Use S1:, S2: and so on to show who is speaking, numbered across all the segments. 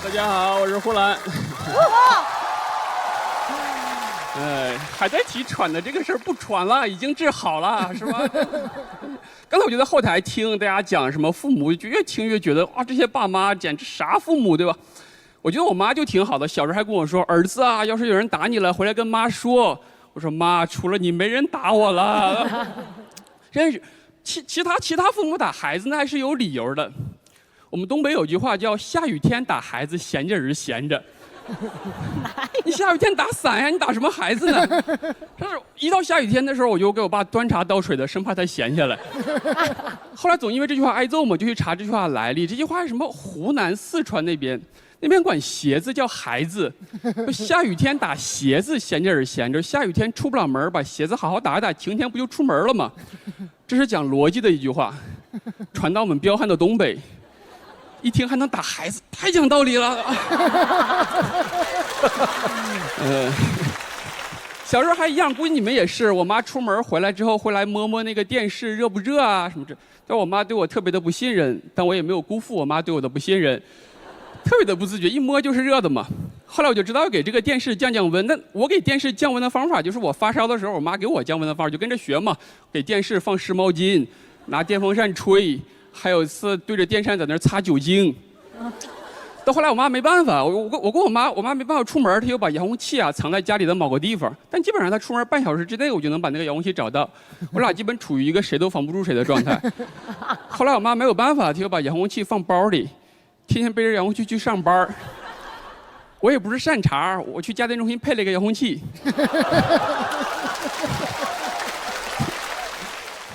S1: 大家好，我是呼兰。还在提喘的这个事儿不喘了，已经治好了，是吧？刚才我就在后台听大家讲什么父母，就越听越觉得啊，这些爸妈简直啥父母，对吧？我觉得我妈就挺好的，小时候还跟我说，儿子啊，要是有人打你了，回来跟妈说。我说妈，除了你没人打我了。真是，其他父母打孩子那还是有理由的。我们东北有句话叫下雨天打孩子，闲着人闲着。你下雨天打伞呀，你打什么孩子呢？但是一到下雨天的时候，我就给我爸端茶倒水的，生怕他闲下来。后来总因为这句话挨揍嘛，就去查这句话来历。这句话是什么？湖南、四川那边管鞋子叫孩子，下雨天打鞋子，闲着人闲着。下雨天出不了门，把鞋子好好打一打，晴天不就出门了吗？这是讲逻辑的一句话，传到我们彪悍的东北。一听还能打孩子，太讲道理了。小时候还一样，估计你们也是。我妈出门回来之后会来摸摸那个电视热不热啊什么这。但我妈对我特别的不信任，但我也没有辜负我妈对我的不信任，特别的不自觉，一摸就是热的嘛。后来我就知道要给这个电视降降温。那我给电视降温的方法就是我发烧的时候，我妈给我降温的方法就跟着学嘛，给电视放湿毛巾，拿电风扇吹。还有一次对着电扇在那儿擦酒精，到后来我妈没办法，我跟我妈没办法出门，她又把遥控器啊藏在家里的某个地方，但基本上她出门半小时之内我就能把那个遥控器找到，我俩基本处于一个谁都防不住谁的状态。后来我妈没有办法，她又把遥控器放包里，天天背着遥控器去上班。我也不是善茬，我去家电中心配了一个遥控器。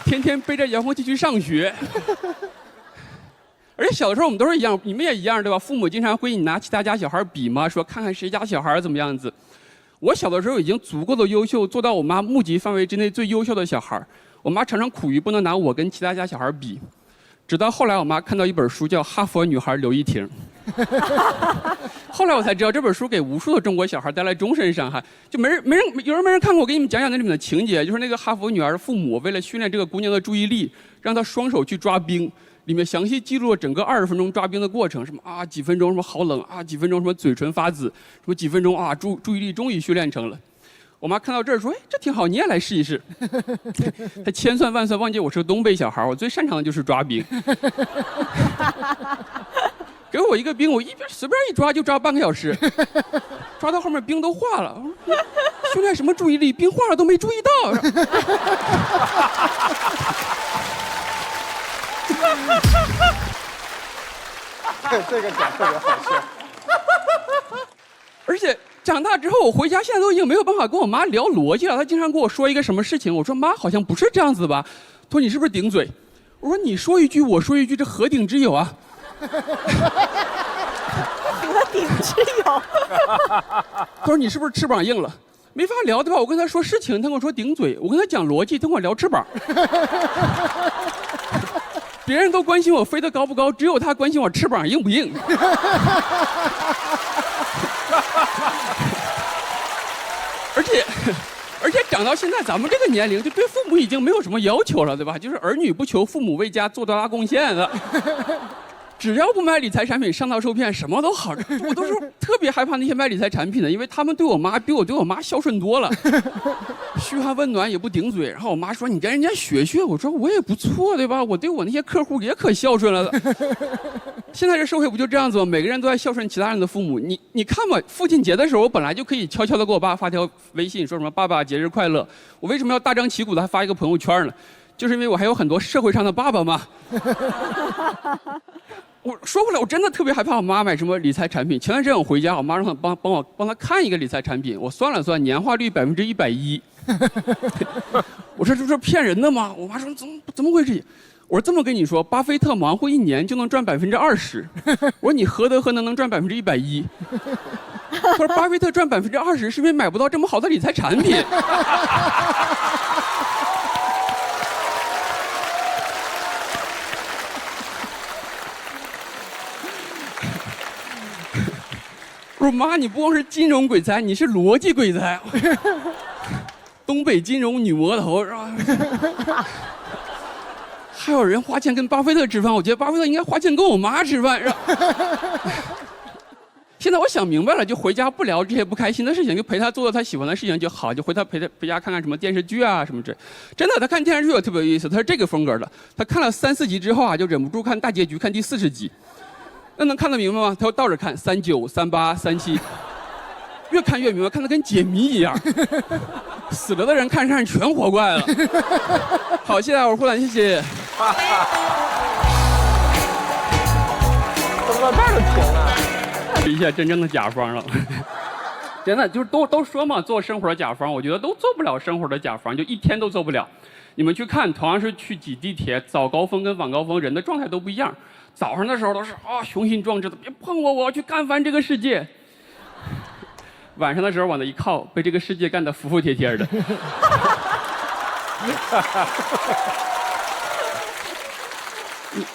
S1: 天天背着遥控器去上学，而且小的时候我们都是一样，你们也一样对吧？父母经常会你拿其他家小孩比嘛，说看看谁家小孩怎么样子。我小的时候已经足够的优秀，做到我妈目及范围之内最优秀的小孩。我妈常常苦于不能拿我跟其他家小孩比，直到后来我妈看到一本书叫《哈佛女孩刘亦婷》。后来我才知道这本书给无数的中国小孩带来终身伤害，就有人没人看过。我给你们讲讲那里面的情节，就是那个哈佛女儿的父母为了训练这个姑娘的注意力，让她双手去抓冰，里面详细记录了整个20分钟抓冰的过程，什么啊几分钟什么好冷啊，几分钟什么嘴唇发紫，什么几分钟啊注意力终于训练成了。我妈看到这儿说：“哎，这挺好，你也来试一试。”她千算万算忘记我是个东北小孩，我最擅长的就是抓冰。给我一个冰，我随便一抓就抓半个小时，抓到后面冰都化了。训练什么注意力？冰化了都没注意到。
S2: 这个讲特别好笑。
S1: 而且长大之后，我回家现在都已经没有办法跟我妈聊逻辑了。她经常跟我说一个什么事情，我说妈，好像不是这样子吧？她说你是不是顶嘴？我说你说一句我说一句，这何顶之有啊？
S3: 何顶之有？
S1: 他说你是不是翅膀硬了？没法聊对吧？我跟他说事情，他跟我说顶嘴；我跟他讲逻辑，他跟我聊翅膀。别人都关心我飞得高不高，只有他关心我翅膀硬不硬。而且长到现在咱们这个年龄，就对父母已经没有什么要求了，对吧？就是儿女不求父母为家做多大贡献的。只要不买理财产品上当受骗，什么都好。我都是特别害怕那些卖理财产品的，因为他们对我妈比我对我妈孝顺多了，嘘寒问暖也不顶嘴。然后我妈说：“你跟人家学学。”我说：“我也不错，对吧？我对我那些客户也可孝顺了。”现在这社会不就这样子吗？每个人都在孝顺其他人的父母。你看嘛，父亲节的时候，我本来就可以悄悄的给我爸发条微信，说什么“爸爸节日快乐”。我为什么要大张旗鼓的还发一个朋友圈呢？就是因为我还有很多社会上的爸爸嘛。我说回来，我真的特别害怕我妈买什么理财产品。前段时间我回家，我妈让她帮她看一个理财产品，我算了算，年化率110%。我说这是骗人的吗？我妈说怎么回事？我说这么跟你说，巴菲特忙活1年就能赚20%。我说你何德何能赚110%？他说巴菲特赚20%是因为买不到这么好的理财产品。我说妈，你不光是金融鬼才，你是逻辑鬼才。东北金融女魔头是吧？还有人花钱跟巴菲特吃饭，我觉得巴菲特应该花钱跟我妈吃饭是吧？现在我想明白了，就回家不聊这些不开心的事情，就陪他做他喜欢的事情就好，就陪他回家看看什么电视剧啊什么之。真的，他看电视剧也特别有意思，他是这个风格的。他看了3、4集之后啊，就忍不住看大结局，看第40集。那能看得明白吗？他就倒着看，39、38、37，越看越明白，看得跟解谜一样。死了的人看上全活过来了。好，谢谢我是呼兰，谢谢。
S2: 怎么到这儿就停了？
S1: 一下真正的甲方了。真的就是都说嘛，做生活的甲方，我觉得都做不了生活的甲方，就一天都做不了。你们去看，同样是去挤地铁，早高峰跟晚高峰人的状态都不一样。早上的时候都是雄心壮志的，别碰我，我要去干翻这个世界。晚上的时候往那一靠，被这个世界干得服服帖帖的。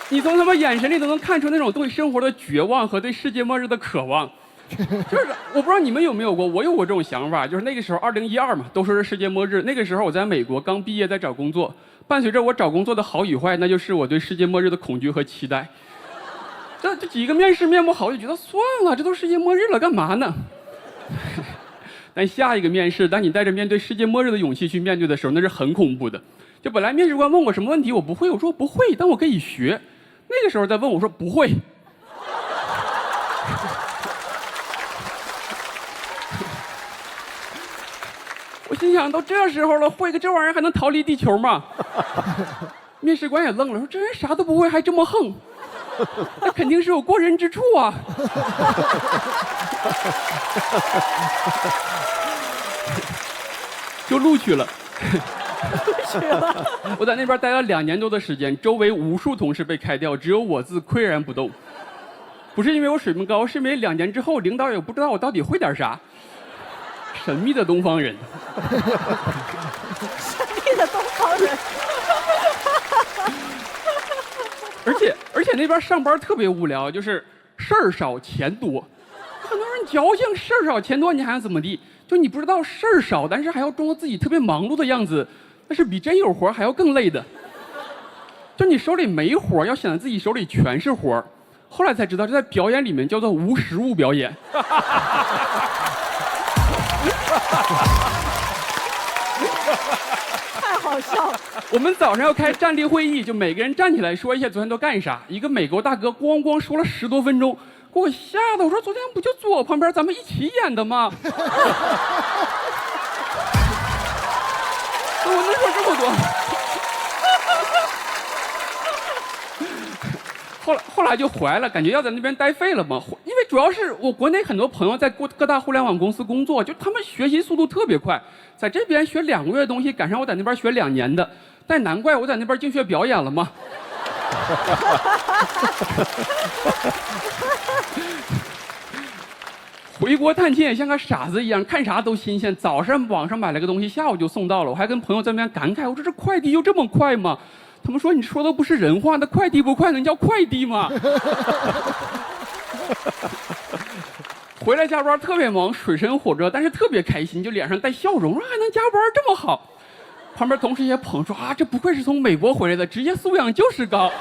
S1: 你从他们眼神里都能看出那种对生活的绝望和对世界末日的渴望。就是我不知道你们有没有过，我有过这种想法，就是那个时候2012嘛，都说是世界末日。那个时候我在美国刚毕业，在找工作，伴随着我找工作的好与坏，那就是我对世界末日的恐惧和期待。这几个面试面不好，就觉得算了，这都世界末日了，干嘛呢？但下一个面试，当你带着面对世界末日的勇气去面对的时候，那是很恐怖的。就本来面试官问我什么问题，我不会，我说我不会，但我可以学。那个时候再问我说不会。我心想，都这时候了，会个这玩意儿还能逃离地球吗？面试官也愣了，说这人啥都不会，还这么横，那肯定是有过人之处啊。就录取了。我在那边待了2年多的时间，周围无数同事被开掉，只有我自岿然不动。不是因为我水平高，是因为2年之后，领导也不知道我到底会点啥。神秘的东方人。
S3: 神秘的东方人。
S1: 而且那边上班特别无聊，就是事儿少钱多。很多人矫情，事儿少钱多，你还想怎么地？就你不知道事儿少，但是还要装作自己特别忙碌的样子，那是比真有活还要更累的。就你手里没活，要显得自己手里全是活。后来才知道，这在表演里面叫做无实物表演。
S3: 太好笑了。
S1: 我们早上要开站立会议，就每个人站起来说一下昨天都干啥。一个美国大哥咣咣说了10多分钟，给我吓得我说昨天不就坐我旁边咱们一起演的吗？我能说这么多？后来就怀了，感觉要在那边待废了嘛。因为主要是我国内很多朋友在各大互联网公司工作，就他们学习速度特别快，在这边学2个月的东西，赶上我在那边学2年的，但难怪我在那边净学表演了嘛。回国探亲也像个傻子一样，看啥都新鲜。早上网上买了个东西，下午就送到了。我还跟朋友在那边感慨，我说这快递就这么快吗？他们说你说的不是人话，那快递不快能叫快递吗？回来加班特别忙，水深火热，但是特别开心，就脸上带笑容，说还能加班这么好。旁边同事也捧说这不愧是从美国回来的，职业素养就是高。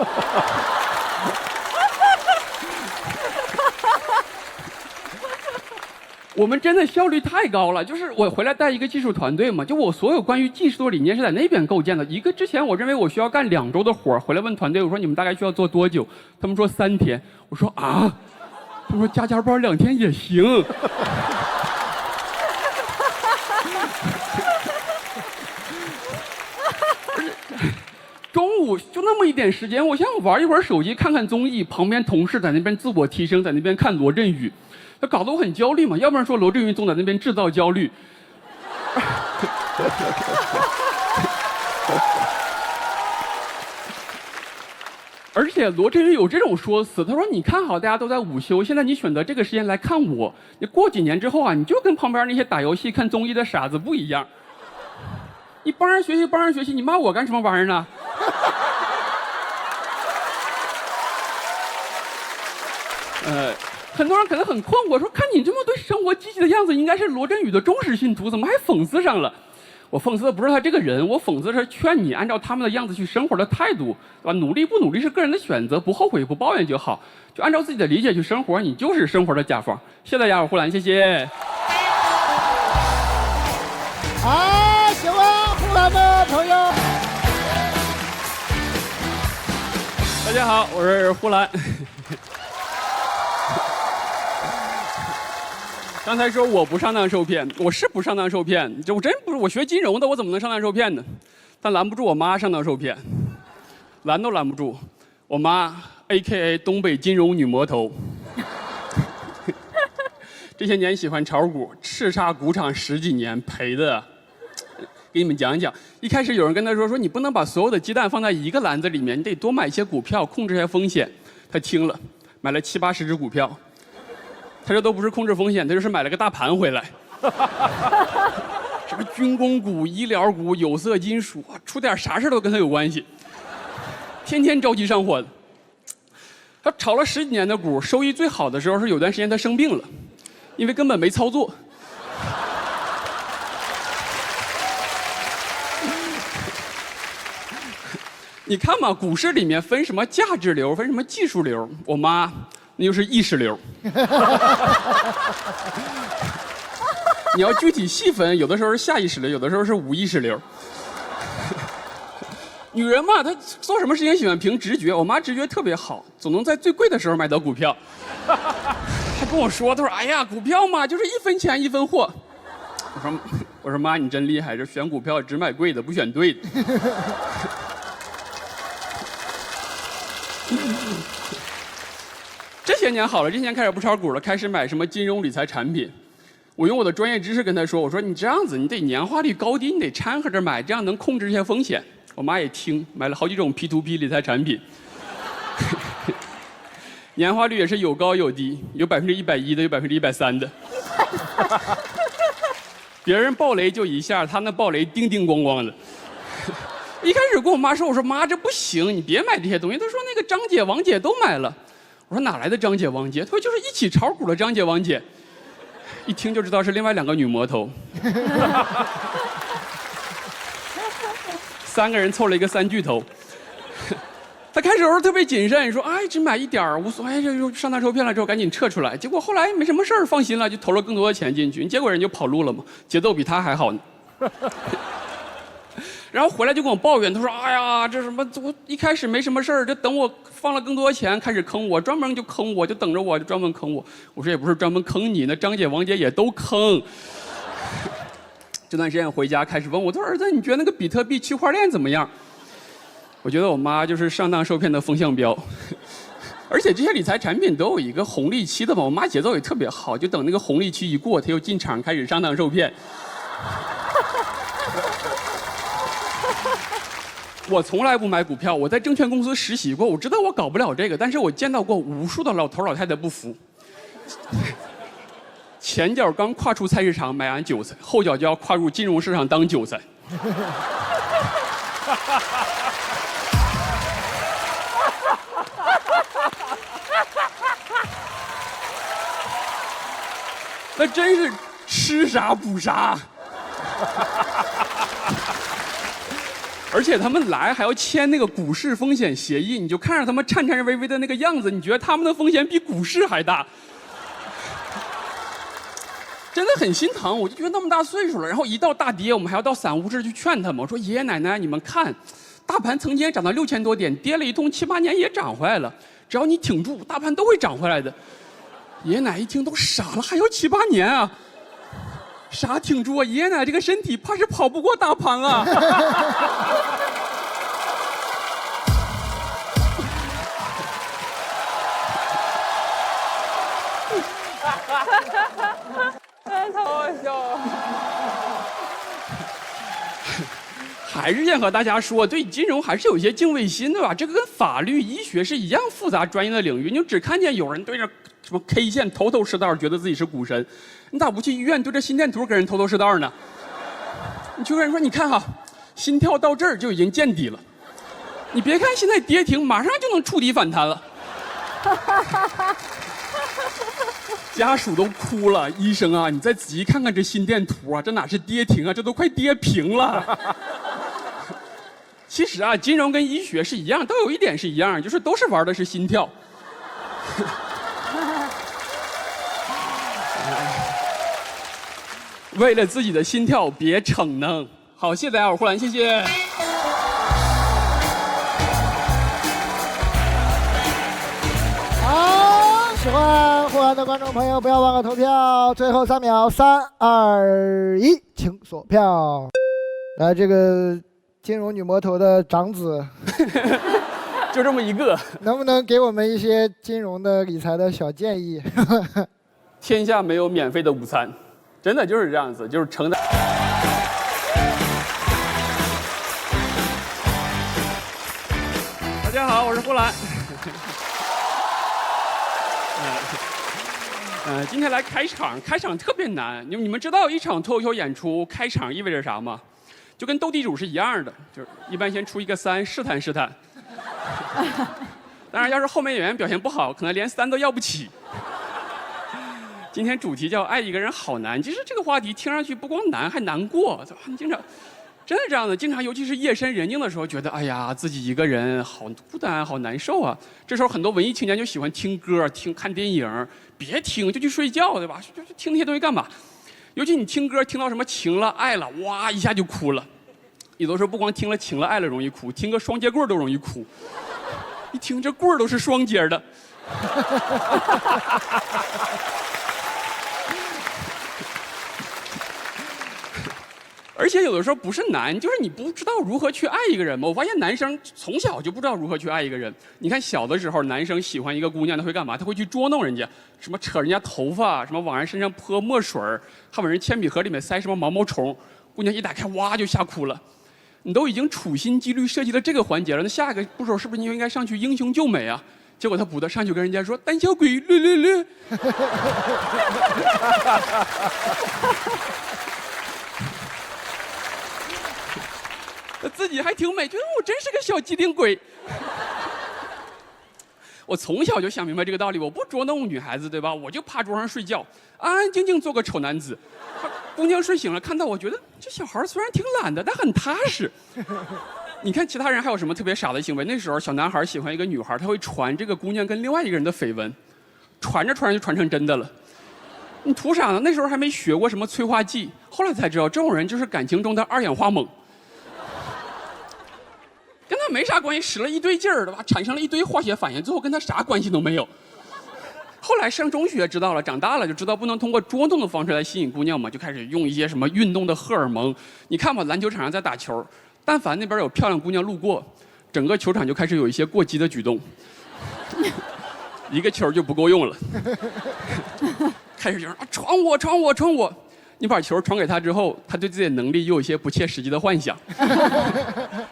S1: 我们真的效率太高了，就是我回来带一个技术团队嘛，就我所有关于技术的理念是在那边构建的。一个之前我认为我需要干2周的活，回来问团队，我说你们大概需要做多久？他们说3天。我说啊，他们说加班2天也行。中午就那么一点时间，我想玩一会儿手机，看看综艺，旁边同事在那边自我提升，在那边看罗振宇。他搞得我很焦虑嘛，要不然说罗振宇总在那边制造焦虑。而且罗振宇有这种说辞，他说你看好大家都在午休，现在你选择这个时间来看我，你过几年之后啊，你就跟旁边那些打游戏看综艺的傻子不一样。你帮人学习，你骂我干什么玩意儿呢？很多人可能很困惑，说看你这么对生活积极的样子，应该是罗振宇的忠实信徒，怎么还讽刺上了？我讽刺的不是他这个人，我讽刺的是劝你按照他们的样子去生活的态度，对吧？努力不努力是个人的选择，不后悔不抱怨就好，就按照自己的理解去生活，你就是生活的甲方。谢谢大家，我呼兰，谢谢。
S2: 好，喜欢呼兰的朋友，
S1: 大家好，我是呼兰。刚才说我不上当受骗，我是不上当受骗，我真不是，我学金融的，我怎么能上当受骗呢？但拦不住我妈上当受骗，拦都拦不住。我妈 A.K.A 东北金融女魔头，这些年喜欢炒股，叱咤股场10几年，赔的。给你们讲讲，一开始有人跟他说你不能把所有的鸡蛋放在一个篮子里面，你得多买一些股票，控制一下风险。他听了，买了70、80只股票。他这都不是控制风险，他就是买了个大盘回来，什么军工股、医疗股、有色金属，出点啥事都跟他有关系，天天着急上火的。他炒了10几年的股，收益最好的时候是有段时间他生病了，因为根本没操作。你看嘛，股市里面分什么价值流，分什么技术流，我妈那就是意识流。你要具体细分，有的时候是下意识流，有的时候是无意识流。女人嘛，她做什么事情喜欢凭直觉，我妈直觉特别好，总能在最贵的时候买到股票。她跟我说，她说：“哎呀，股票嘛，就是1分钱1分货。”我说妈，你真厉害，这选股票只买贵的，不选对的。这些年好了，这些年开始不炒股了，开始买什么金融理财产品。我用我的专业知识跟他说，我说你这样子，你得年化率高低，你得掺和着买，这样能控制一些风险。我妈也听，买了好几种 P2P 理财产品，年化率也是有高有低，有110%的，有130%的。别人爆雷就一下，他那爆雷叮叮咣咣的。一开始跟我妈说，我说妈这不行，你别买这些东西。她说那个张姐、王姐都买了。我说哪来的张姐、王姐？她说就是一起炒股的张姐、王姐。一听就知道是另外2个女魔头。3个人凑了一个3巨头。他开始的时候特别谨慎，说哎只买一点儿无所谓，就上当受骗了之后赶紧撤出来。结果后来没什么事儿，放心了，就投了更多的钱进去。结果人就跑路了嘛，节奏比他还好呢。然后回来就跟我抱怨，他说：“哎呀，这什么？我一开始没什么事儿，这等我放了更多钱，开始坑我，专门就坑我，就等着我，就专门坑我。”我说也不是专门坑你，那张姐、王姐也都坑。这段时间回家开始问我，他说：“儿子，你觉得那个比特币区块链怎么样？”我觉得我妈就是上当受骗的风向标。而且这些理财产品都有一个红利期的嘛，我妈节奏也特别好，就等那个红利期一过，她又进场开始上当受骗。我从来不买股票，我在证券公司实习过，我知道我搞不了这个，但是我见到过无数的老头老太太不服，前脚刚跨出菜市场买完韭菜，后脚就要跨入金融市场当韭菜。那真是吃啥补啥。而且他们来还要签那个股市风险协议，你就看着他们颤颤巍巍的那个样子，你觉得他们的风险比股市还大，真的很心疼。我就觉得那么大岁数了，然后一到大跌，我们还要到散户室去劝他们，我说爷爷奶奶，你们看，大盘曾经涨到6000多点，跌了一通7、8年也涨回来了，只要你挺住，大盘都会涨回来的。爷爷奶奶一听都傻了，还要7、8年啊？啥挺住啊？爷爷奶奶这个身体怕是跑不过大盘啊！
S3: 太好笑了。
S1: 还是想和大家说，对金融还是有一些敬畏心，对吧？这个跟法律、医学是一样复杂专业的领域。你就只看见有人对着什么 K 线头头是道，觉得自己是股神，你咋不去医院对着心电图跟人头头是道呢？你去跟人说，你看哈，心跳到这儿就已经见底了，你别看现在跌停，马上就能触底反弹了。家属都哭了，医生啊，你再仔细看看这心电图啊，这哪是跌停啊，这都快跌平了。其实啊，金融跟医学是一样，都有一点是一样，就是都是玩的是心跳。为了自己的心跳，别逞能。好，谢谢大家，我是呼兰，谢谢。
S2: 好，喜欢呼兰的观众朋友不要忘了投票，最后3秒，3、2、1，请锁票。来，这个金融女魔头的长子，
S1: 就这么一个，
S2: 能不能给我们一些金融的理财的小建议？
S1: 天下没有免费的午餐，真的就是这样子，就是承担。大家好，我是呼兰。今天来开场，开场特别难。你们知道一场脱口秀演出开场意味着啥吗？就跟斗地主是一样的，就是一般先出一个3，试探试探。当然，要是后面演员表现不好，可能连3都要不起。今天主题叫爱一个人好难，其实这个话题听上去不光难，还难过。你经常，真的这样的，经常尤其是夜深人静的时候，觉得哎呀，自己一个人好孤单，好难受啊。这时候很多文艺青年就喜欢听歌、看电影，别听就去睡觉，对吧？就听那些东西干嘛？尤其你听歌听到什么情了、爱了，哇一下就哭了。有的时候不光听了情了、爱了容易哭，听个双节棍都容易哭。一听这棍儿都是双节的。而且有的时候不是难，就是你不知道如何去爱一个人嘛。我发现男生从小就不知道如何去爱一个人。你看小的时候，男生喜欢一个姑娘，他会干嘛？他会去捉弄人家，什么扯人家头发，什么往人身上泼墨水，还往人铅笔盒里面塞什么毛毛虫。姑娘一打开，哇就吓哭了。你都已经处心积虑设计了这个环节了，那下一个步骤是不是你就应该上去英雄救美啊？结果他不得上去跟人家说胆小鬼略略略。自己还挺美，觉得我真是个小机灵鬼。我从小就想明白这个道理，我不捉弄女孩子，对吧？我就趴桌上睡觉，安安静静做个丑男子。姑娘睡醒了，看到我觉得这小孩虽然挺懒的，但很踏实。你看其他人还有什么特别傻的行为？那时候小男孩喜欢一个女孩，他会传这个姑娘跟另外一个人的绯闻，传着传着就传成真的了。你图啥呢？那时候还没学过什么催化剂，后来才知道这种人就是感情中的2氧化锰。跟他没啥关系，使了一堆劲儿，对吧？产生了一堆化学反应，最后跟他啥关系都没有。后来上中学知道了，长大了就知道不能通过捉弄的方式来吸引姑娘嘛，就开始用一些什么运动的荷尔蒙。你看吧，篮球场上在打球，但凡那边有漂亮姑娘路过，整个球场就开始有一些过激的举动，一个球就不够用了，开始有人传我传我传我。你把球传给他之后，他对自己的能力又有一些不切实际的幻想，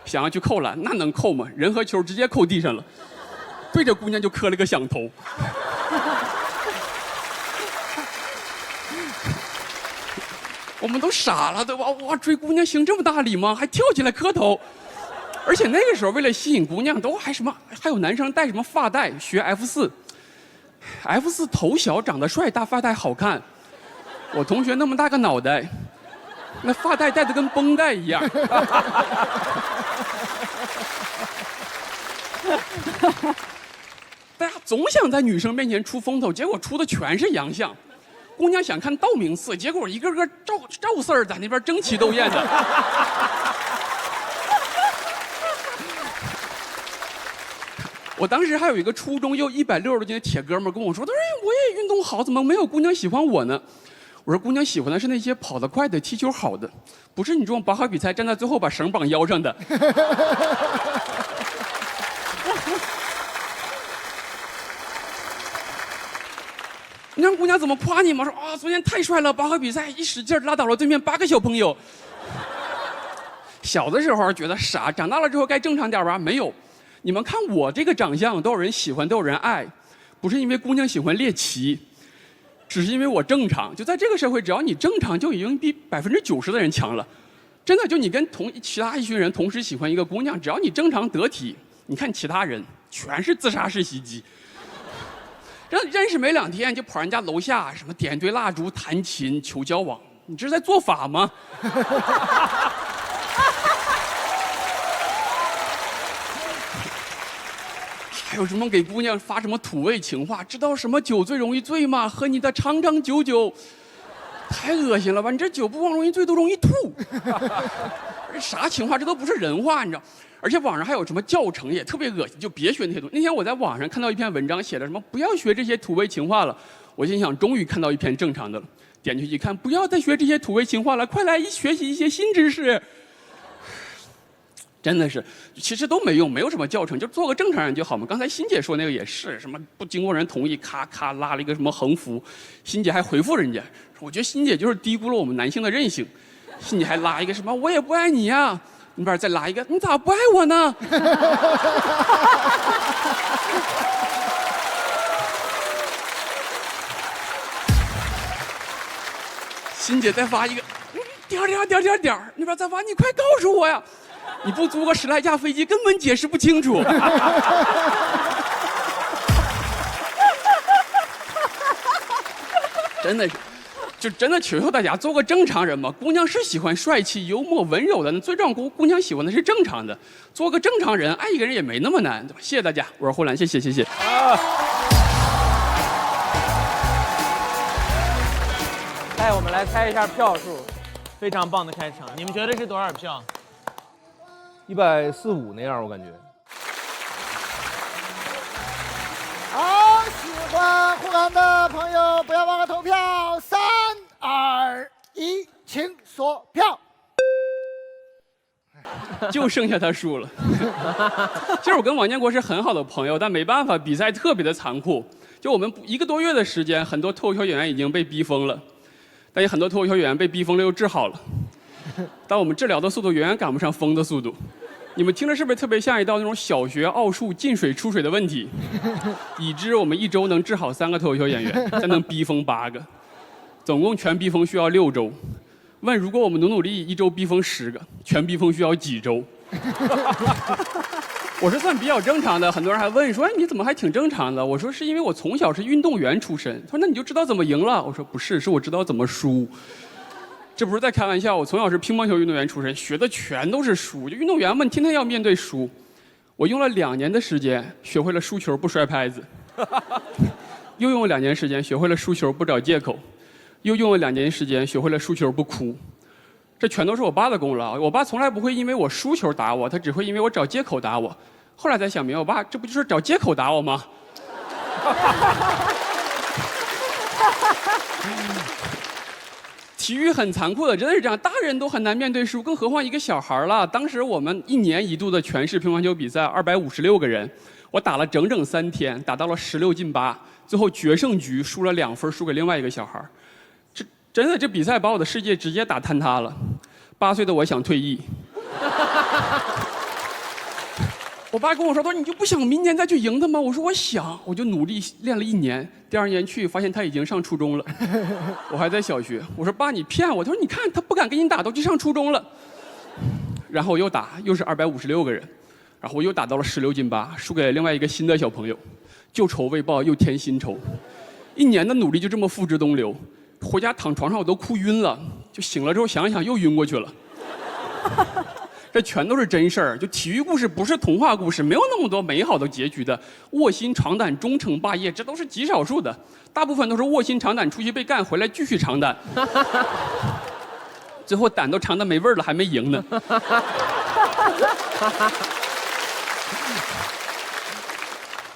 S1: 想要去扣篮，那能扣吗？人和球直接扣地上了，对着姑娘就磕了个响头。我们都傻了，对吧？哇，追姑娘行这么大礼吗？还跳起来磕头。而且那个时候为了吸引姑娘，都还有男生戴什么发带，学 F4 头小长得帅，大发带好看。我同学那么大个脑袋，那发带戴得跟绷带一样。大家总想在女生面前出风头，结果出的全是洋相。姑娘想看道明寺，结果一个个赵四儿在那边争奇斗艳的。我当时还有一个初中又160多斤的铁哥们跟我说：“他说我也运动好，怎么没有姑娘喜欢我呢？”我说：“姑娘喜欢的是那些跑得快的、踢球好的，不是你这种拔河比赛站在最后把绳绑腰上的。”你让姑娘怎么夸你吗？说啊，昨天太帅了，拔河比赛一使劲拉倒了对面8个小朋友。小的时候觉得傻，长大了之后该正常点吧？没有，你们看我这个长相，都有人喜欢，都有人爱，不是因为姑娘喜欢猎奇。只是因为我正常，就在这个社会，只要你正常，就已经比90%的人强了。真的，就你跟其他一群人同时喜欢一个姑娘，只要你正常得体，你看其他人全是自杀式袭击。认识没2天就跑人家楼下什么点一堆蜡烛、弹琴、求交往，你这是在做法吗？还有什么给姑娘发什么土味情话？知道什么酒最容易醉吗？喝你的长长久久。太恶心了吧！你这酒不光容易醉，都容易吐。这啥情话？这都不是人话，你知道？而且网上还有什么教程也特别恶心，就别学那些东西。那天我在网上看到一篇文章，写的什么不要学这些土味情话了。我心想，终于看到一篇正常的了。点进去一看，不要再学这些土味情话了，快来学习一些新知识。真的是，其实都没用，没有什么教程，就做个正常人就好嘛。刚才欣姐说那个也是，什么不经过人同意，咔咔拉了一个什么横幅，欣姐还回复人家，我觉得欣姐就是低估了我们男性的韧性。欣姐还拉一个什么我也不爱你呀，那边再拉一个你咋不爱我呢？欣姐再发一个点那边再发你快告诉我呀！你不租个10来架飞机，根本解释不清楚。真的是，就真的求求大家做个正常人嘛。姑娘是喜欢帅气、幽默、温柔的，最让姑娘喜欢的是正常的。做个正常人，爱一个人也没那么难，对吧？谢谢大家，我是呼兰，谢谢。
S4: 带我们来猜一下票数，非常棒的开场，你们觉得是多少票
S5: ？145那样，我感觉。
S2: 好，喜欢呼兰的朋友不要忘了投票，3、2、1，请锁票。
S1: 就剩下他输了。其实我跟王建国是很好的朋友，但没办法，比赛特别的残酷。就我们1个多月的时间，很多脱口秀演员已经被逼疯了，但也很多脱口秀演员被逼疯了又治好了。但我们治疗的速度远远赶不上疯的速度。你们听着是不是特别像一道那种小学奥数进水出水的问题？已知我们1周能治好3个脱口秀演员，才能逼疯8个，总共全逼疯需要6周。问如果我们努力1周逼疯10个，全逼疯需要几周？我是算比较正常的，很多人还问说，哎，你怎么还挺正常的？我说是因为我从小是运动员出身。他说那你就知道怎么赢了？我说不是，是我知道怎么输。这不是在开玩笑，我从小是乒乓球运动员出身，学的全都是输。就运动员们天天要面对输，我用了2年的时间学会了输球不摔拍子，又用了2年时间学会了输球不找借口，又用了2年时间学会了输球不哭。这全都是我爸的功劳。我爸从来不会因为我输球打我，他只会因为我找借口打我。后来才想明白，我爸这不就是找借口打我吗？体育很残酷的，真的是这样，大人都很难面对输，更何况一个小孩了。当时我们1年1度的全市乒乓球比赛，256个人，我打了整整3天，打到了16进8，最后决胜局输了2分，输给另外一个小孩。真的，这比赛把我的世界直接打坍塌了。8岁的我想退役。我爸跟我说，他说你就不想明年再去赢他吗？我说我想，我就努力练了1年。第2年去，发现他已经上初中了，我还在小学。我说爸，你骗我。他说你看他不敢跟你打，都去上初中了。然后我又打，又是256个人，然后我又打到了16进8，输给了另外一个新的小朋友。旧仇未报，又添新仇。1年的努力就这么付之东流。回家躺床上我都哭晕了，就醒了之后想想又晕过去了。这全都是真事儿，就体育故事不是童话故事，没有那么多美好的结局的。卧薪尝胆，终成霸业，这都是极少数的，大部分都是卧薪尝胆出去被干，回来继续尝胆，最后胆都尝得没味儿了，还没赢呢。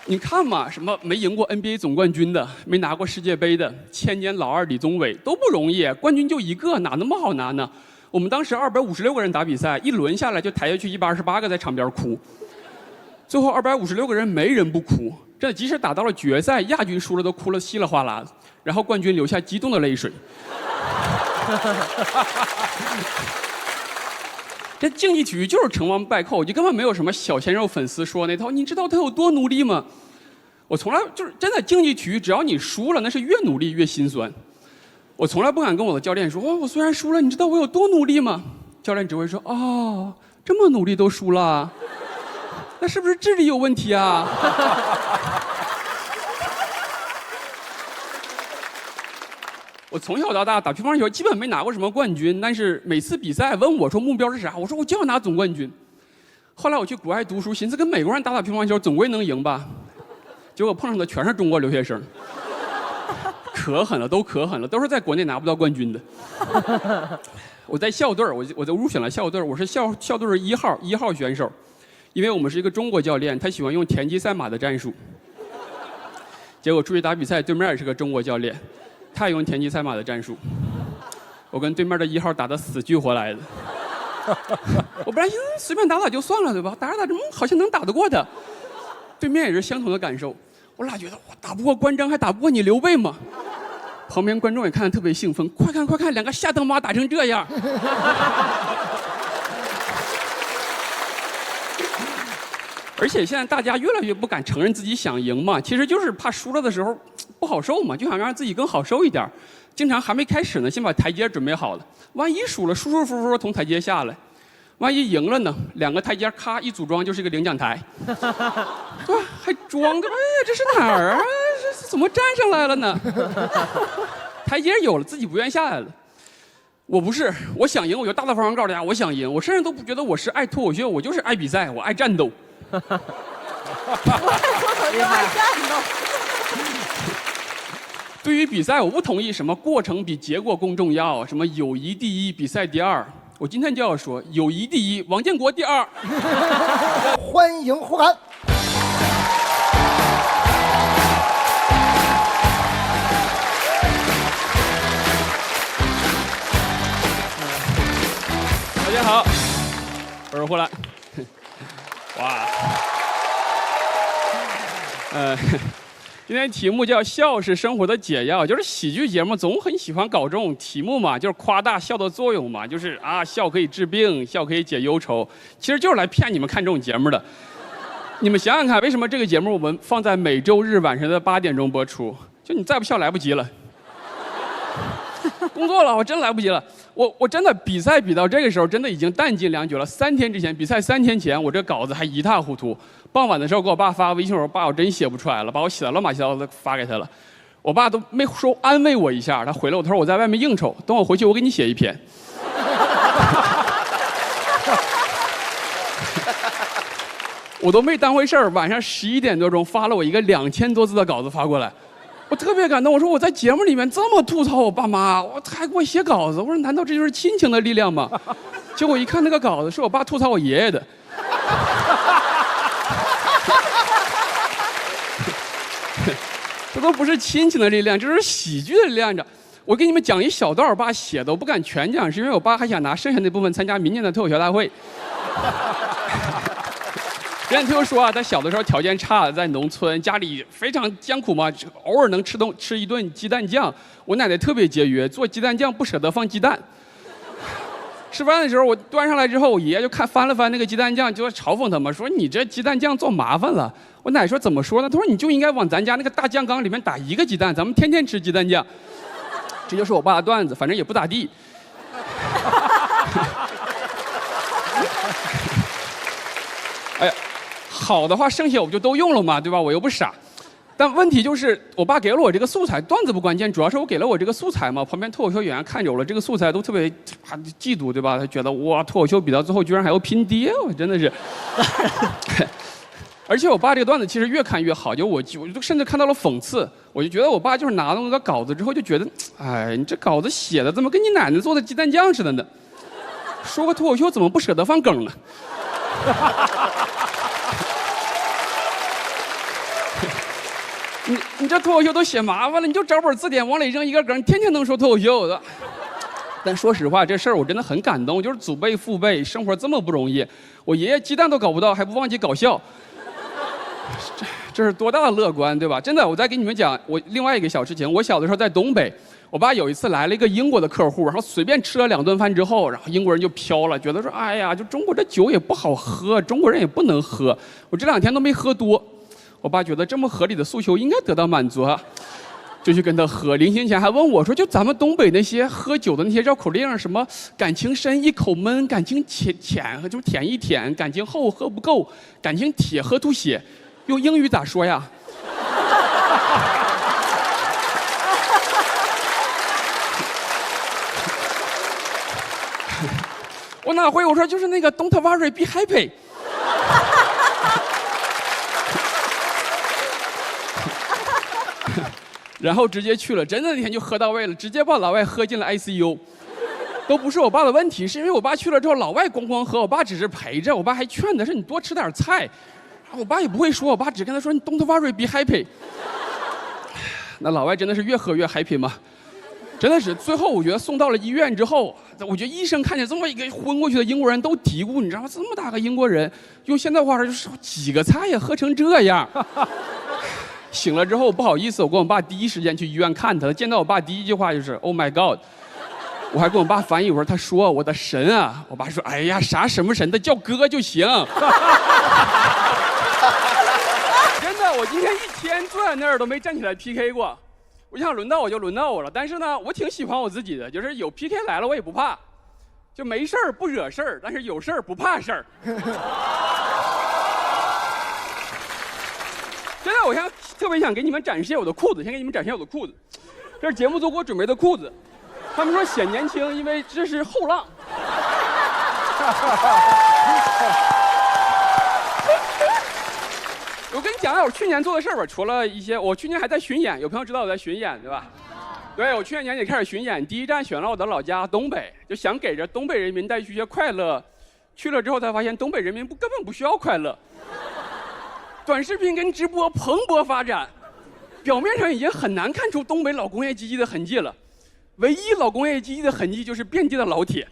S1: 你看嘛，什么没赢过 NBA 总冠军的，没拿过世界杯的，千年老二李宗伟都不容易，冠军就1个，哪那么好拿呢？我们当时256个人打比赛，一轮下来就抬下去128个在场边哭，最后256个人没人不哭，这即使打到了决赛，亚军输了都哭了稀里哗啦的，然后冠军流下激动的泪水。这竞技体育就是成王败寇，就根本没有什么小鲜肉粉丝说那套。你知道他有多努力吗？我从来就是真的竞技体育，只要你输了，那是越努力越心酸。我从来不敢跟我的教练说，我虽然输了，你知道我有多努力吗？教练只会说，哦，这么努力都输了，那是不是智力有问题啊？我从小到大打乒乓球基本没拿过什么冠军，但是每次比赛问我说目标是啥，我说我就要拿总冠军。后来我去国外读书，寻思跟美国人打乒乓球总归能赢吧，结果碰上的全是中国留学生，可狠了，都可狠了，都是在国内拿不到冠军的。我在校队，我就入选了校队，我是校队的一号选手，因为我们是一个中国教练，他喜欢用田忌赛马的战术。结果出去打比赛，对面也是个中国教练，他也用田忌赛马的战术。我跟对面的1号打得死去活来的。我本来随便打打就算了，对吧？打着打着，好像能打得过他。对面也是相同的感受，我俩觉得我打不过关张，还打不过你刘备吗？旁边观众也看得特别兴奋，快看快看，两个下等马打成这样。而且现在大家越来越不敢承认自己想赢嘛，其实就是怕输了的时候不好受嘛，就想让自己更好受一点。经常还没开始呢，先把台阶准备好了，万一输了，舒舒服服从台阶下来；万一赢了呢，两个台阶咔一组装就是一个领奖台，对吧？还装个哎呀，这是哪儿啊？这怎么站上来了呢？台阶有了，自己不愿下来了。我不是，我想赢，我就大大方方告诉大家，我想赢。我甚至都不觉得我是爱脱口秀，我就是爱比赛，我爱战斗。
S3: 厉害！
S1: 对于比赛，我不同意什么过程比结果更重要，什么友谊第一，比赛第二。我今天就要说，友谊第一，王建国第二。
S2: 欢迎呼喊。
S1: 大家好，我是呼兰。哇，今天题目叫“笑是生活的解药”，就是喜剧节目总很喜欢搞这种题目嘛，就是夸大笑的作用嘛，就是啊，笑可以治病，笑可以解忧愁，其实就是来骗你们看这种节目的。你们想想看，为什么这个节目我们放在每周日晚上的8点钟播出？就你再不笑来不及了。工作了，我真来不及了。我真的比赛比到这个时候，真的已经弹尽粮绝了。3天之前比赛，3天前我这稿子还一塌糊涂。傍晚的时候给我爸发微信，我说爸，我真写不出来了，把我写的乱七八糟的发给他了。我爸都没说安慰我一下，他回了我，他说我在外面应酬，等我回去我给你写一篇。我都没当回事儿，晚上11点多钟发了我一个2000多字的稿子发过来。我特别感动，我说我在节目里面这么吐槽我爸妈，我还给我写稿子，我说难道这就是亲情的力量吗？结果一看那个稿子是我爸吐槽我爷爷的。这都不是亲情的力量，这是喜剧的力量。我给你们讲一小段我爸写的，我不敢全讲，是因为我爸还想拿剩下那部分参加明年的脱口秀大会。别人听我说啊，他小的时候条件差，在农村，家里非常艰苦嘛，偶尔能吃一顿鸡蛋酱。我奶奶特别节约，做鸡蛋酱不舍得放鸡蛋。吃饭的时候，我端上来之后，我爷爷就翻了翻那个鸡蛋酱，就嘲讽他嘛，说你这鸡蛋酱做麻烦了。我奶说怎么说呢？他说你就应该往咱家那个大酱缸里面打1个鸡蛋，咱们天天吃鸡蛋酱。这就是我爸的段子，反正也不咋地。哎呀，好的话剩下我不就都用了嘛，对吧？我又不傻。但问题就是，我爸给了我这个素材，段子不关键，主要是我给了我这个素材嘛。旁边脱口秀演员看着我了这个素材，都特别嫉妒，对吧？他觉得哇，脱口秀比到最后居然还要拼爹，我真的是。而且我爸这个段子其实越看越好，我就甚至看到了讽刺，我就觉得我爸就是拿到那个稿子之后就觉得，哎，你这稿子写的怎么跟你奶奶做的鸡蛋酱似的呢？说个脱口秀怎么不舍得放梗呢？你这脱口秀都写麻烦了，你就找本字典往里扔一个梗，天天能说脱口秀的。但说实话，这事儿我真的很感动，就是祖辈父辈生活这么不容易，我爷爷鸡蛋都搞不到，还不忘记搞笑，这是多大的乐观，对吧？真的，我再给你们讲我另外一个小事情。我小的时候在东北，我爸有一次来了一个英国的客户，然后随便吃了2顿饭之后，然后英国人就飘了，觉得说，哎呀，就中国这酒也不好喝，中国人也不能喝。我这2天都没喝多。我爸觉得这么合理的诉求应该得到满足啊，就去跟他喝。临行前还问我说：“就咱们东北那些喝酒的那些绕口令，什么感情深一口闷，感情浅就是舔一舔，感情厚喝不够，感情铁喝吐血，用英语咋说呀？”哪会？我说就是那个 Don't worry, be happy。然后直接去了，真的那天就喝到位了，直接把老外喝进了 ICU。都不是我爸的问题，是因为我爸去了之后，老外咣喝，我爸只是陪着，我爸还劝他说你多吃点菜。我爸也不会说，我爸只跟他说你 Don't worry, be happy。那老外真的是越喝越 happy 吗？真的是，最后我觉得送到了医院之后，我觉得医生看见这么一个昏过去的英国人都嘀咕，你知道吗？这么大个英国人，用现在话说就是几个菜呀，喝成这样。醒了之后不好意思，我跟我爸第一时间去医院看他，见到我爸第一句话就是 Oh my God。我还跟我爸翻译，我说他说我的神啊，我爸说哎呀啥什么神的，叫哥就行。真的，我今天一天坐在那儿都没站起来 PK 过。我想轮到我就轮到我了，但是呢，我挺喜欢我自己的，就是有 PK 来了我也不怕，就没事儿不惹事儿，但是有事儿不怕事儿。真的，我想特别想给你们展示我的裤子，先给你们展示我的裤子，这是节目组给我准备的裤子。他们说显年轻，因为这是后浪。我跟你讲讲我去年做的事儿吧，除了一些，我去年还在巡演，有朋友知道我在巡演对吧？对，我去年年底开始巡演，第一站选了我的老家东北，就想给着东北人民带去一些快乐。去了之后才发现，东北人民根本不需要快乐。短视频跟直播蓬勃发展，表面上已经很难看出东北老工业基地的痕迹了。唯一老工业基地的痕迹就是遍地的老铁。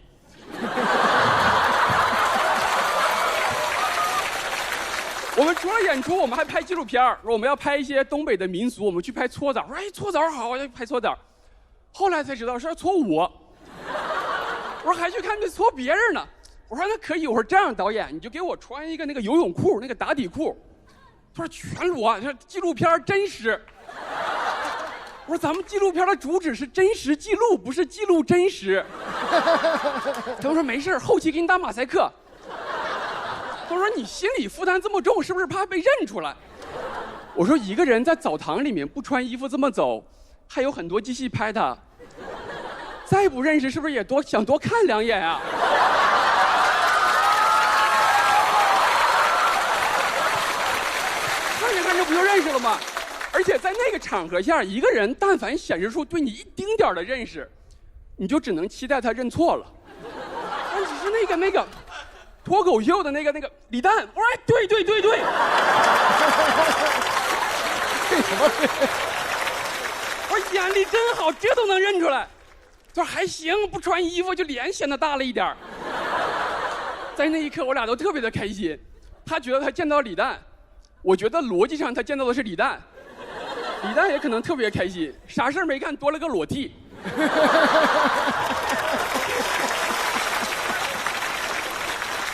S1: 我们除了演出，我们还拍纪录片说我们要拍一些东北的民俗，我们去拍搓澡。说哎，搓澡好，要拍搓澡。后来才知道是要搓我。我说还去看那搓别人呢。我说那可以，我说这样导演你就给我穿一个那个游泳裤，那个打底裤。他说全裸，这纪录片真实。我说咱们纪录片的主旨是真实记录，不是记录真实。他们说没事，后期给你打马赛克。他说你心理负担这么重，是不是怕被认出来？我说一个人在澡堂里面不穿衣服这么走，还有很多机器拍他。再不认识，是不是也想多看两眼啊？看着看着不就认识了吗？而且在那个场合下，一个人但凡显示出对你一丁点的认识，你就只能期待他认错了。但只是那个脱口秀的那个李诞，我说哎，对。
S2: 为什么？
S1: 我说眼力真好，这都能认出来。他说还行，不穿衣服就脸显得大了一点。在那一刻，我俩都特别的开心。他觉得他见到李诞，我觉得逻辑上他见到的是李诞。李诞也可能特别开心，啥事儿没干，多了个裸替。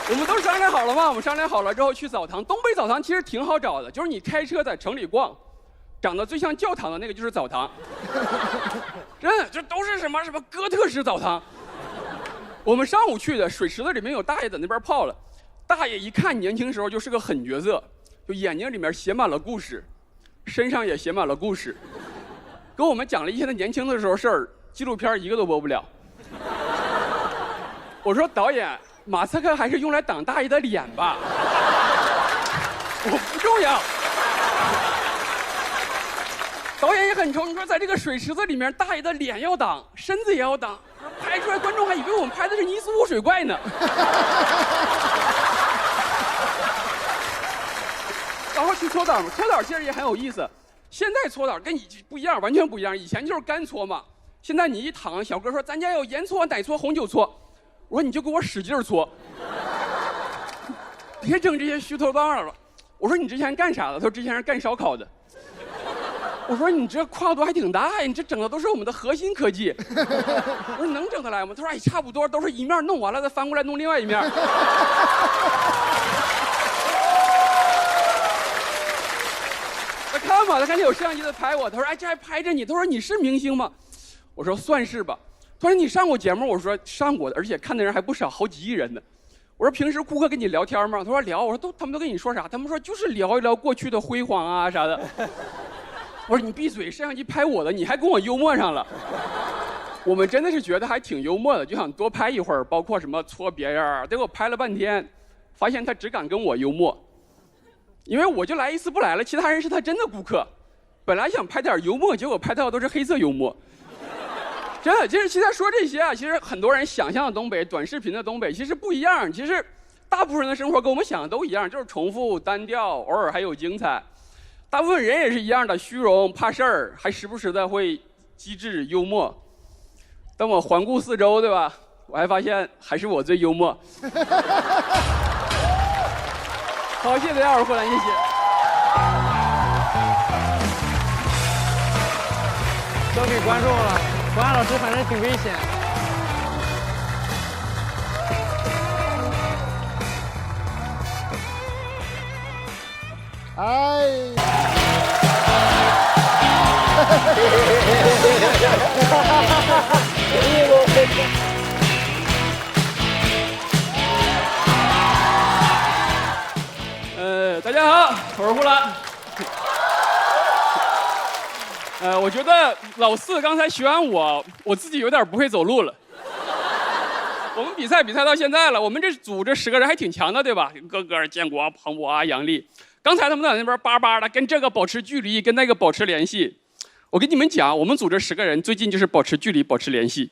S1: 我们都商量好了嘛？我们商量好了之后去澡堂。东北澡堂其实挺好找的，就是你开车在城里逛，长得最像教堂的那个就是澡堂。真的，这都是什么哥特式澡堂。我们上午去的，水池子里面有大爷在那边泡了。大爷一看年轻时候就是个狠角色，就眼睛里面写满了故事。身上也写满了故事，跟我们讲了一些他年轻的时候事儿，纪录片一个都播不了。我说导演，马赛克还是用来挡大爷的脸吧，我不重要。导演也很愁，你说在这个水池子里面，大爷的脸要挡，身子也要挡，拍出来观众还以为我们拍的是尼斯湖水怪呢。然后去搓澡嘛，搓澡其实也很有意思。现在搓澡跟以前不一样，完全不一样。以前就是干搓嘛，现在你一躺，小哥说咱家有盐搓、奶搓、红酒搓，我说你就给我使劲搓，别整这些虚头巴脑了。我说你之前干啥的？他说之前是干烧烤的。我说你这跨度还挺大呀，你这整的都是我们的核心科技。我说能整得来吗？他说哎，差不多，都是一面弄完了再翻过来弄另外一面。他看吧，他看见有摄像机在拍我，他说哎，这还拍着你，他说你是明星吗？我说算是吧。他说你上过节目？我说上过的，而且看的人还不少，好几亿人呢。我说平时顾客跟你聊天吗？他说聊。我说他们都跟你说啥？他们说就是聊一聊过去的辉煌啊啥的。我说你闭嘴，摄像机拍我的，你还跟我幽默上了。我们真的是觉得还挺幽默的，就想多拍一会儿，包括什么搓别人，结果拍了半天，发现他只敢跟我幽默，因为我就来一次不来了，其他人是他真的顾客。本来想拍点幽默，结果拍到都是黑色幽默。真的，其实说这些啊，其实很多人想象的东北短视频的东北其实不一样，其实大部分人的生活跟我们想的都一样，就是重复单调，偶尔还有精彩。大部分人也是一样的，虚荣怕事儿，还时不时的会机智幽默。当我环顾四周，对吧？我还发现还是我最幽默。好，谢谢大家，我是霍兰，谢谢。
S4: 交给观众了，博安老师反正挺危险。
S2: 哎。
S1: 大家好，我是呼兰。我觉得老四刚才学完我自己有点不会走路了。我们比赛到现在了，我们这组这10个人还挺强的，对吧？哥哥、建国、庞博啊、杨丽。刚才他们在那边叭叭的跟这个保持距离，跟那个保持联系。我跟你们讲，我们组这10个人最近就是保持距离、保持联系。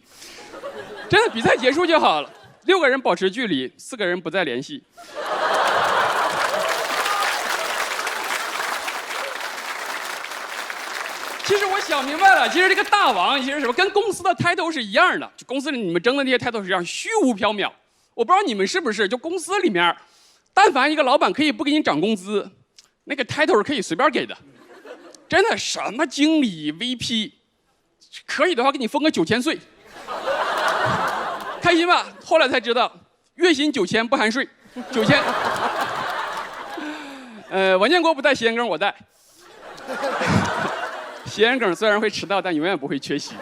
S1: 真的，比赛结束就好了，6个人保持距离，4个人不再联系。其实我想明白了，其实这个大王其实什么，跟公司的 title 是一样的，就公司里你们争的那些 title 是一样，虚无缥缈。我不知道你们是不是，就公司里面，但凡一个老板可以不给你涨工资，那个 title 是可以随便给的。真的，什么经理、VP， 可以的话给你封个9000岁，开心吧？后来才知道，月薪9000不含税，9000。王建国不带谐音梗，我带。谐音梗虽然会迟到，但永远不会缺席。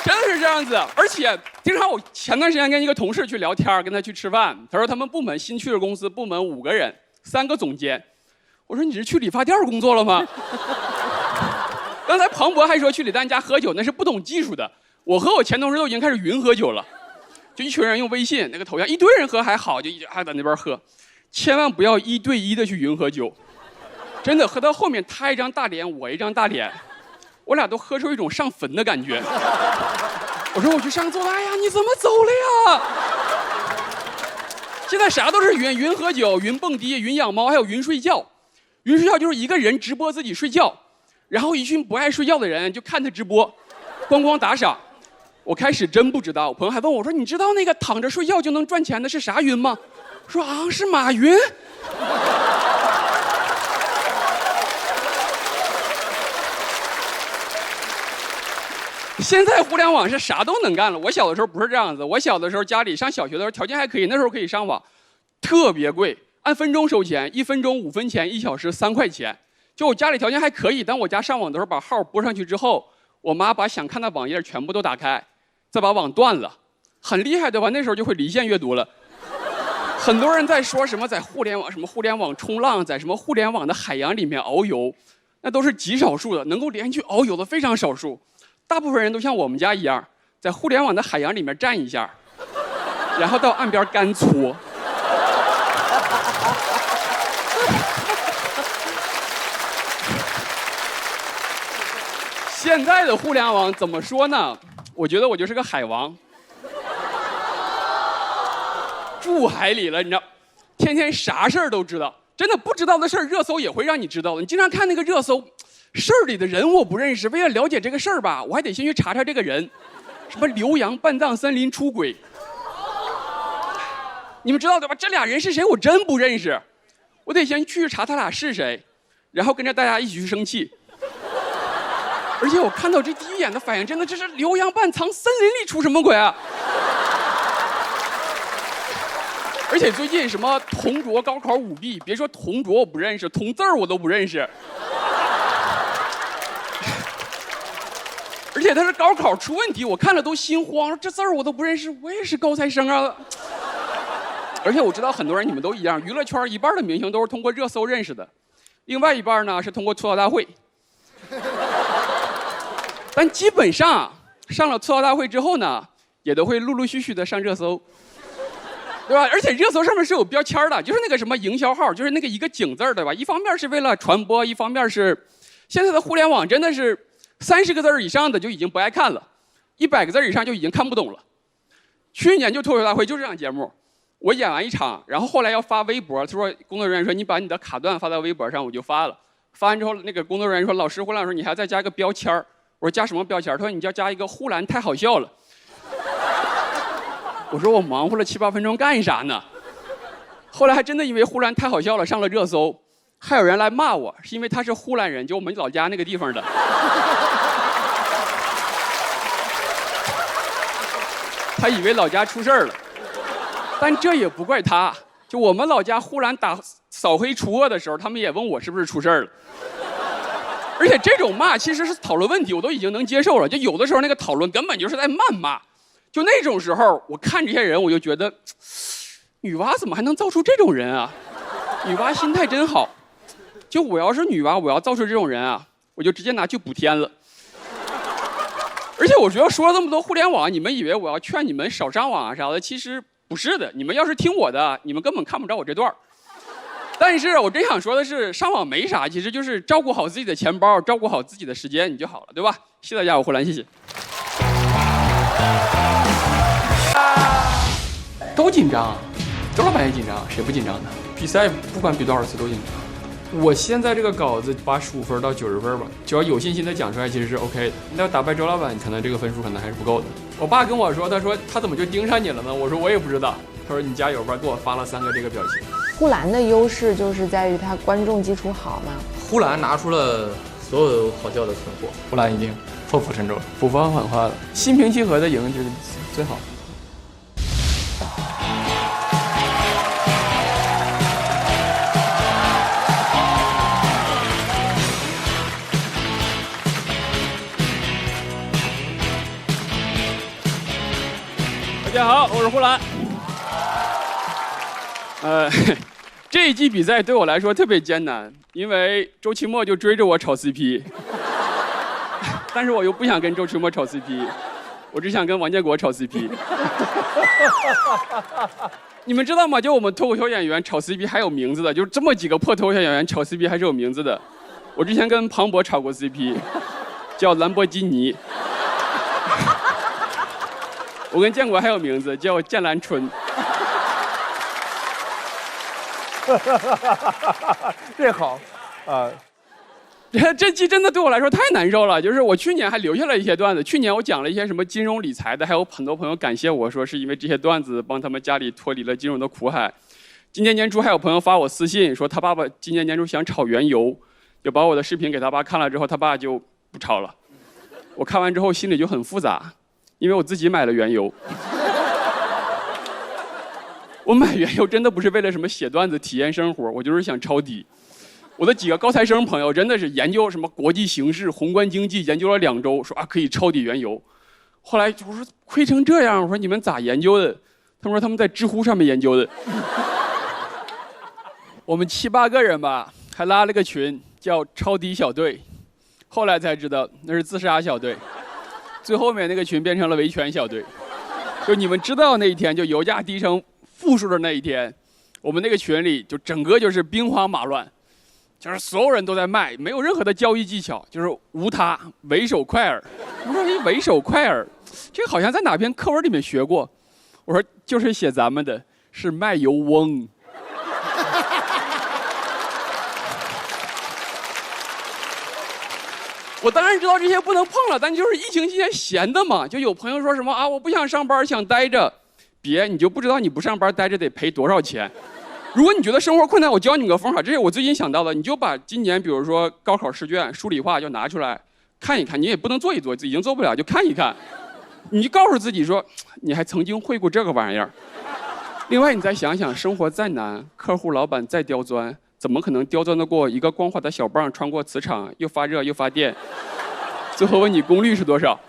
S1: 真的是这样子，而且经常我前段时间跟一个同事去聊天，跟他去吃饭，他说他们部门新去的公司，部门5个人，3个总监。我说你是去理发店工作了吗？刚才庞博还说去李诞家喝酒，那是不懂技术的。我和我前同事都已经开始云喝酒了，就一群人用微信那个头像，一堆人喝还好，就还在那边喝。千万不要1对1的去云喝酒，真的喝到后面他一张大脸，我一张大脸，我俩都喝出一种上坟的感觉。我说我去上座了，哎呀，你怎么走了呀？现在啥都是云，云喝酒、云蹦迪、云养猫，还有云睡觉。云睡觉就是一个人直播自己睡觉，然后一群不爱睡觉的人就看他直播，咣咣打赏。我开始真不知道，我朋友还问我说：“你知道那个躺着睡觉就能赚钱的是啥云吗？”说啊，是马云。现在互联网是啥都能干了。我小的时候不是这样子，我小的时候家里上小学的时候条件还可以，那时候可以上网，特别贵，按分钟收钱，1分钟5分钱，1小时3块钱。就我家里条件还可以，当我家上网的时候把号拨上去之后，我妈把想看的网页全部都打开，再把网断了，很厉害对吧？那时候就会离线阅读了。很多人在说什么在互联网什么互联网冲浪，在什么互联网的海洋里面遨游，那都是极少数的，能够连续遨游的非常少数。大部分人都像我们家一样，在互联网的海洋里面站一下，然后到岸边干搓。现在的互联网怎么说呢？我觉得我就是个海王。住海里了，你知道，天天啥事儿都知道，真的不知道的事儿，热搜也会让你知道的。你经常看那个热搜，事儿里的人我不认识，为了了解这个事儿吧，我还得先去查查这个人，什么刘洋半藏森林出轨，你们知道对吧？这俩人是谁，我真不认识，我得先去查他俩是谁，然后跟着大家一起去生气。而且我看到这第一眼的反应，真的这是刘洋半藏森林里出什么鬼啊？而且最近什么同桌高考舞弊，别说同桌我不认识，同字儿我都不认识。而且他是高考出问题，我看了都心慌，这字儿我都不认识，我也是高材生啊。而且我知道很多人你们都一样，娱乐圈一半的明星都是通过热搜认识的。另外一半呢是通过吐槽大会。但基本上上了吐槽大会之后呢，也都会陆陆续续的上热搜，对吧？而且热搜上面是有标签的，就是那个什么营销号，就是那个一个井字，对吧？一方面是为了传播，一方面是现在的互联网真的是30个字以上的就已经不爱看了，100个字以上就已经看不懂了。去年就脱口秀大会就这档节目，我演完一场，然后后来要发微博，他说工作人员说你把你的卡段发到微博上，我就发了。发完之后，那个工作人员说：“老师，胡兰说你还再加个标签儿。”我说：“加什么标签儿？”他说：“你就要加一个呼兰太好笑了。”我说：“我忙活了7、8分钟干啥呢？”后来还真的因为呼兰太好笑了上了热搜，还有人来骂我，是因为他是呼兰人，就我们老家那个地方的。他以为老家出事儿了，但这也不怪他。就我们老家呼兰打扫黑除恶的时候，他们也问我是不是出事儿了。而且这种骂其实是讨论问题，我都已经能接受了。就有的时候那个讨论根本就是在谩骂，就那种时候，我看这些人，我就觉得，女娲怎么还能造出这种人啊？女娲心态真好。就我要是女娲，我要造出这种人啊，我就直接拿去补天了。而且我觉得说了这么多互联网，你们以为我要劝你们少上网啊啥的，其实不是的。你们要是听我的，你们根本看不着我这段。但是我真想说的是，上网没啥，其实就是照顾好自己的钱包，照顾好自己的时间，你就好了，对吧？谢谢大家，我胡兰，谢谢。都紧张，周老板也紧张，谁不紧张呢？比赛不管比多少次都紧张。我现在这个稿子85分到90分吧，只要有信心的讲出来，其实是 OK 的。那要打败周老板，可能这个分数可能还是不够的。我爸跟我说，他说他怎么就盯上你了呢？我说我也不知道。他说你加油吧，给我发了3个这个表情。
S3: 呼兰的优势就是在于他观众基础好嘛。
S5: 呼兰拿出了所有好笑的存货，呼兰已经破釜沉舟，
S1: 不放狠话了，心平气和的赢就是最好。大家好，我是呼兰。这一季比赛对我来说特别艰难，因为周奇墨就追着我炒 CP， 但是我又不想跟周奇墨炒 CP， 我只想跟王建国炒 CP。你们知道吗？就我们脱口秀演员炒 CP 还有名字的，就是这么几个破脱口秀演员炒 CP 还是有名字的。我之前跟庞博炒过 CP， 叫兰博基尼。我跟建国还有名字，叫剑兰春。
S2: 这好，啊，
S1: 这期真的对我来说太难受了。就是我去年还留下了一些段子，去年我讲了一些什么金融理财的，还有很多朋友感谢我说是因为这些段子帮他们家里脱离了金融的苦海。今年年初还有朋友发我私信说他爸爸今年年初想炒原油，就把我的视频给他爸看了之后，他爸就不炒了。我看完之后心里就很复杂，因为我自己买了原油。我买原油真的不是为了什么写段子体验生活，我就是想抄底。我的几个高材生朋友真的是研究什么国际形势、宏观经济，研究了2周，说啊可以抄底原油。后来我说亏成这样，我说你们咋研究的？他们说他们在知乎上面研究的。我们7、8个人吧，还拉了个群叫抄底小队，后来才知道那是自杀小队，最后面那个群变成了维权小队。就你们知道那一天，就油价低成负数的那一天，我们那个群里就整个就是兵荒马乱，就是所有人都在卖，没有任何的交易技巧，就是无他，为首快饵。我说为首快饵，这个好像在哪篇课文里面学过。我说就是写咱们的，是卖油翁。我当然知道这些不能碰了，但就是疫情期间闲的嘛，就有朋友说什么啊，我不想上班，想待着。别，你就不知道你不上班待着得赔多少钱。如果你觉得生活困难，我教你们个方法，这是我最近想到的。你就把今年比如说高考试卷数理化就拿出来看一看，你也不能做一做，已经做不了就看一看。你就告诉自己说，你还曾经会过这个玩意儿。另外，你再想想，生活再难，客户老板再刁钻，怎么可能刁钻得过一个光滑的小棒穿过磁场，又发热又发电？最后问你功率是多少？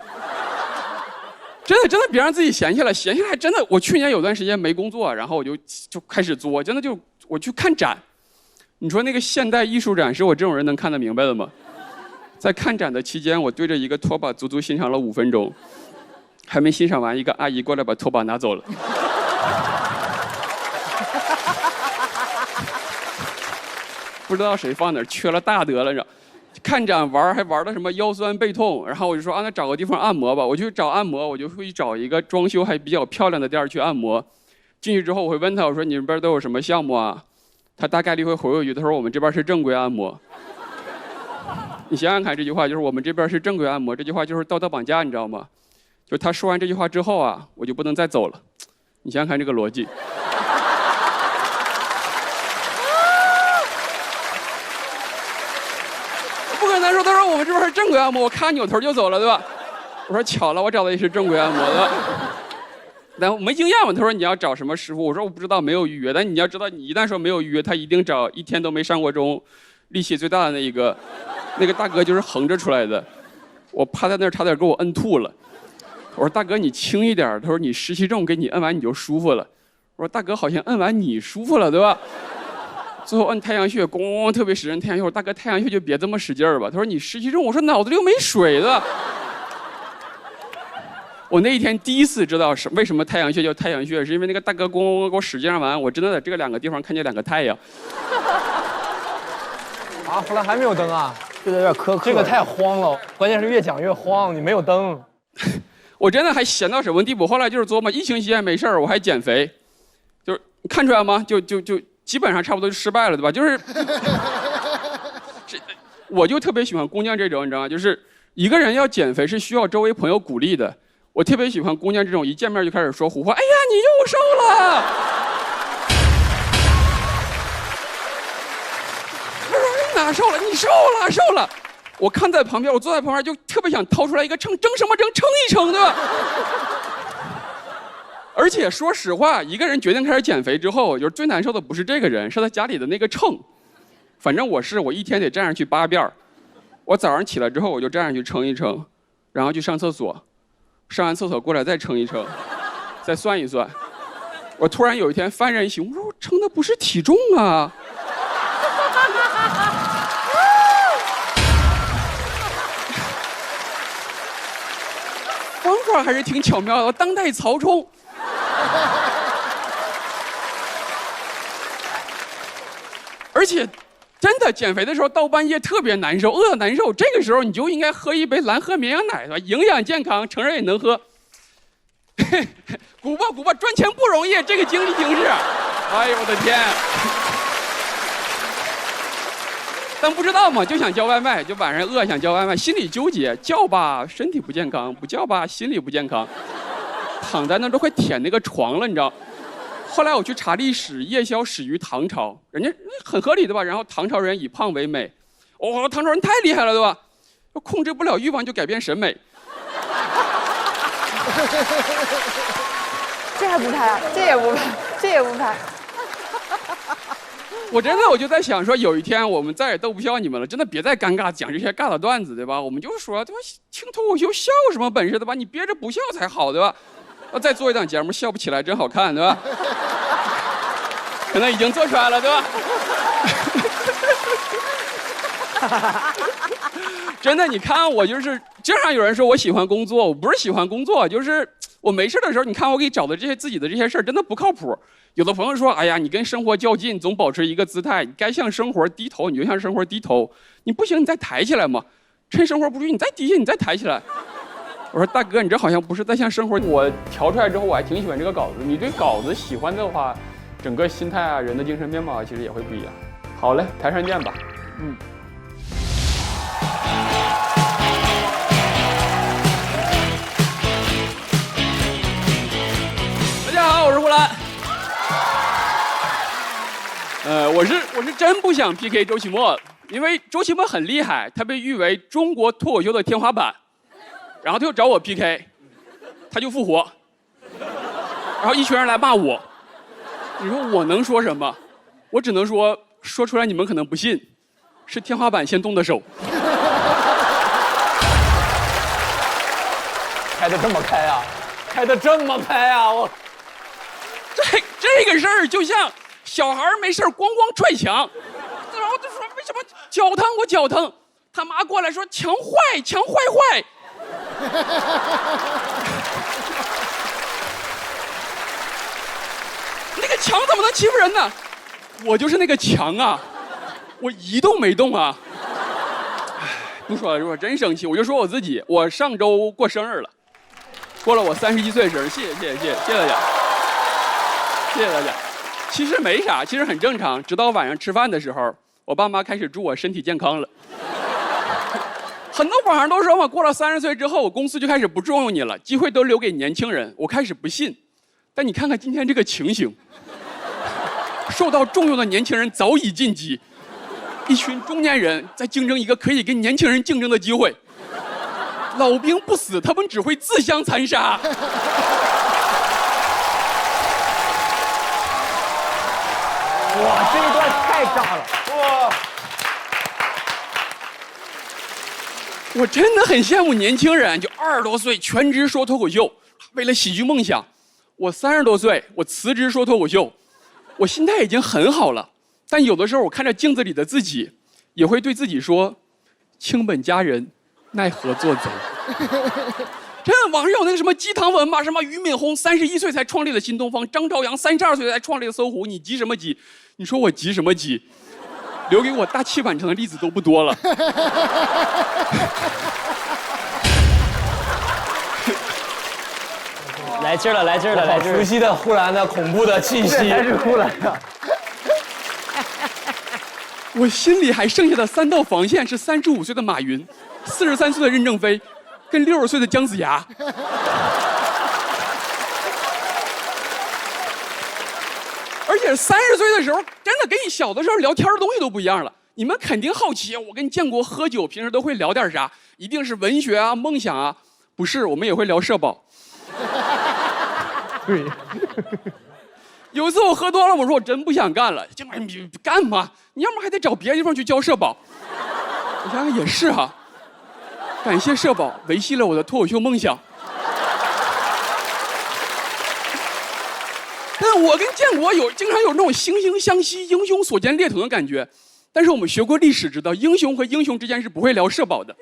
S1: 真的别让自己闲下来，闲下来真的。我去年有段时间没工作，然后我就开始作，真的就我去看展。你说那个现代艺术展是我这种人能看得明白的吗？在看展的期间，我对着一个拖把足足欣赏了5分钟，还没欣赏完，一个阿姨过来把拖把拿走了。不知道谁放哪儿，缺了大德了，你知道？看展玩还玩的什么腰酸背痛，然后我就说啊，那找个地方按摩吧。我去找按摩，我就会找一个装修还比较漂亮的店去按摩。进去之后，我会问他，我说你们这边都有什么项目啊？他大概率会回我一句，他说我们这边是正规按摩。你想想看，这句话就是我们这边是正规按摩，这句话就是道德绑架，你知道吗？就他说完这句话之后啊，我就不能再走了。你想想看这个逻辑。不跟他说，他说我们这边是正规按摩，我咔扭头就走了，对吧？我说巧了，我找的也是正规按摩的。然后没经验嘛，他说你要找什么师傅？我说我不知道，没有预约。但你要知道，你一旦说没有预约，他一定找1天都没上过钟，力气最大的那个大哥就是横着出来的。我趴在那儿差点给我摁吐了。我说大哥你轻一点，他说你湿气重，给你摁完你就舒服了。我说大哥好像摁完你舒服了，对吧？最后摁太阳穴，咣，特别使劲太阳穴。我说大哥太阳穴就别这么使劲儿吧。他说你湿气重，我说脑子里又没水了。我那一天第一次知道为什么太阳穴叫太阳穴，是因为那个大哥咣给我使劲儿完，我真的在这2个地方看见2个太阳。
S6: 啊，后来还没有灯啊？
S2: 这个有点苛刻。
S6: 这个太慌了，关键是越讲越慌，你没有灯。
S1: 我真的还闲到什么地步？后来就是琢磨，疫情期间没事儿，我还减肥，就是看出来吗？就基本上差不多就失败了，对吧？就是我就特别喜欢姑娘这种，你知道吗？就是一个人要减肥是需要周围朋友鼓励的。我特别喜欢姑娘这种一见面就开始说胡话，哎呀，你又瘦了。他说你哪瘦了？你瘦了。我看在旁边，我坐在旁边就特别想掏出来一个秤，争什么争？称一称，对吧？而且说实话，一个人决定开始减肥之后，就是最难受的不是这个人，是他家里的那个秤。反正我一天得站上去8遍。我早上起来之后，我就站上去称一称，然后去上厕所，上完厕所过来再称一称，再算一算。我突然有一天幡然一醒，我说我称的不是体重啊。方法还是挺巧妙的，当代曹冲。而且，真的减肥的时候到半夜特别难受，饿得难受。这个时候你就应该喝一杯蓝河绵羊奶，对吧？营养健康，成人也能喝。鼓吧，赚钱不容易，这个经济形势。哎呦我的天！但不知道嘛，就想叫外卖，就晚上饿想叫外卖，心里纠结，叫吧身体不健康，不叫吧心理不健康，躺在那都快舔那个床了，你知道。后来我去查历史，夜宵始于唐朝，人家很合理对吧？然后唐朝人以胖为美，唐朝人太厉害了对吧？控制不了欲望就改变审美。
S3: 这还不拍啊？这也不拍。
S1: 我就在想说，有一天我们再也逗不笑你们了，真的别再尴尬讲这些尬的段子，对吧？我们就说，对吧？听脱口秀笑有什么本事，对吧？你憋着不笑才好，对吧？要再做一档节目，笑不起来真好看，对吧？可能已经做出来了，对吧？真的，你看我就是经常有人说我喜欢工作，我不是喜欢工作，就是我没事的时候，你看我给你找的这些自己的这些事儿，真的不靠谱。有的朋友说，哎呀，你跟生活较劲，总保持一个姿态，你该向生活低头，你就向生活低头。你不行，你再抬起来嘛。趁生活不注意，你再低下，你再抬起来。我说大哥，你这好像不是在向生活。我调出来之后，我还挺喜欢这个稿子。你对稿子喜欢的话，整个心态啊，人的精神面貌啊，其实也会不一样。好嘞，台上见吧。大家好，我是呼兰。我是真不想 PK 周奇墨，因为周奇墨很厉害，他被誉为中国脱口秀的天花板。然后他就找我 PK， 他就复活，然后一群人来骂我。你说我能说什么？我只能说出来你们可能不信，是天花板先动的手。
S6: 开得这么开啊！开得这么开啊！我
S1: 这个事儿就像小孩没事咣咣踹墙，然后就说为什么脚疼我脚疼，他妈过来说墙坏墙坏坏。那个墙怎么能欺负人呢？我就是那个墙啊，我一动没动啊。不说了，我真生气，我就说我自己，我上周过生日了，过了我31岁生日，谢谢大家，谢谢大家。其实没啥，其实很正常。直到晚上吃饭的时候，我爸妈开始祝我身体健康了。很多网上都说嘛，过了30岁之后，我公司就开始不重用你了，机会都留给年轻人。我开始不信，但你看看今天这个情形，受到重用的年轻人早已晋级。一群中年人在竞争一个可以跟年轻人竞争的机会，老兵不死，他们只会自相残杀。
S6: 哇，这一段太炸了！哇，
S1: 我真的很羡慕年轻人，就20多岁全职说脱口秀，为了喜剧梦想。我30多岁，我辞职说脱口秀，我心态已经很好了。但有的时候我看着镜子里的自己，也会对自己说：“卿本佳人，奈何作贼。”真的，网上有那个什么鸡汤文嘛，什么俞敏洪31岁才创立了新东方，张朝阳32岁才创立了搜狐，你急什么急？你说我急什么急？留给我大器晚成的例子都不多了。
S6: 来劲了，来劲了，来劲了！熟悉的呼兰的恐怖的气息，还是呼兰的。
S1: 我心里还剩下的3道防线是35岁的马云，43岁的任正非，跟60岁的姜子牙。而且30岁的时候，真的跟你小的时候聊天的东西都不一样了。你们肯定好奇，我跟建国喝酒，平时都会聊点啥？一定是文学啊、梦想啊？不是，我们也会聊社保。
S6: 对。
S1: 有一次我喝多了，我说我真不想干了。建国，你干嘛？你要么还得找别的地方去交社保。我想想也是哈、感谢社保维系了我的脱口秀梦想。但我跟建国经常有那种惺惺相惜、英雄所见略同的感觉。但是我们学过历史，知道英雄和英雄之间是不会聊社保的。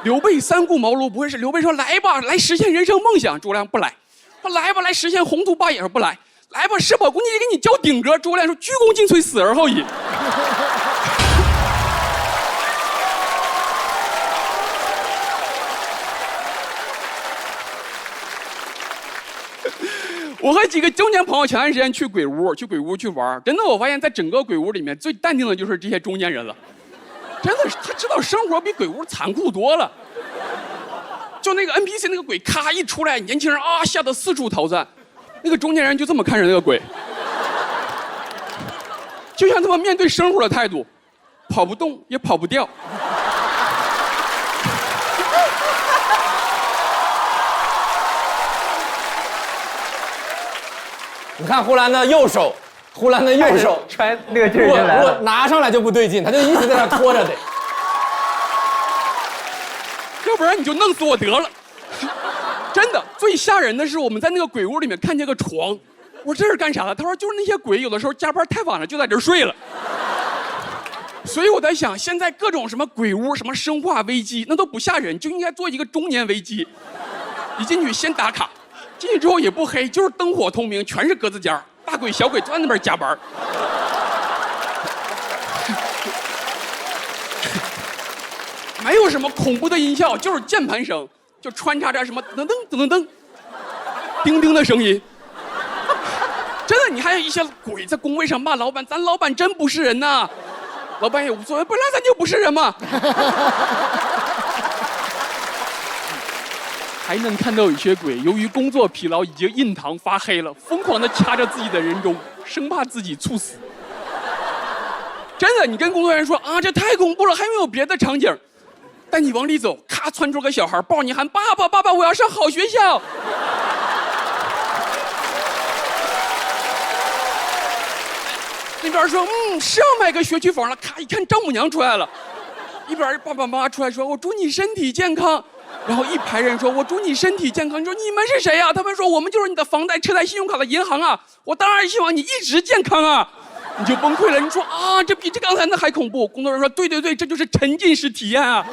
S1: 刘备3顾茅庐不会是刘备说来吧，来实现人生梦想，诸葛亮不来；来吧，来实现宏图霸业，说不来；来吧，社保公积金给你交顶格，诸葛亮说鞠躬尽瘁，死而后已。我和几个中年朋友前段时间去鬼屋去玩，真的我发现在整个鬼屋里面最淡定的就是这些中年人了。真的是他知道生活比鬼屋残酷多了。就那个 NPC 那个鬼咔一出来，年轻人啊吓得四处逃窜，那个中年人就这么看着那个鬼，就像他们面对生活的态度，跑不动也跑不掉。
S6: 你看呼兰的右手，呼兰的右手
S4: 穿那个劲儿已经来了，
S6: 我拿上来就不对劲，他就一直在那拖着得。
S1: 要不然你就弄死我得了。真的，最吓人的是我们在那个鬼屋里面看见个床，我说这是干啥的？他说就是那些鬼有的时候加班太晚了就在这儿睡了。所以我在想，现在各种什么鬼屋、什么生化危机，那都不吓人，就应该做一个中年危机。一进去先打卡，进去之后也不黑，就是灯火通明，全是格子间，大鬼小鬼都在那边加班。没有什么恐怖的音效，就是键盘声，就穿插着什么噔噔噔噔噔，叮叮的声音。真的，你还有一些鬼在工位上骂老板，咱老板真不是人呐。老板也无所谓，本来咱就不是人嘛。还能看到有些鬼，由于工作疲劳，已经印堂发黑了，疯狂地掐着自己的人中，生怕自己猝死。真的，你跟工作人员说啊，这太恐怖了，还有没有别的场景？带你往里走，咔窜出个小孩抱你喊爸爸爸爸，我要上好学校。那边说是要买个学区房了，咔一看丈母娘出来了，一边爸爸妈妈出来说我祝你身体健康，然后一排人说我祝你身体健康。你说你们是谁呀？他们说我们就是你的房贷车贷信用卡的银行啊，我当然希望你一直健康啊。你就崩溃了。你说啊，这比这刚才那还恐怖。工作人员说，对对对，这就是沉浸式体验啊。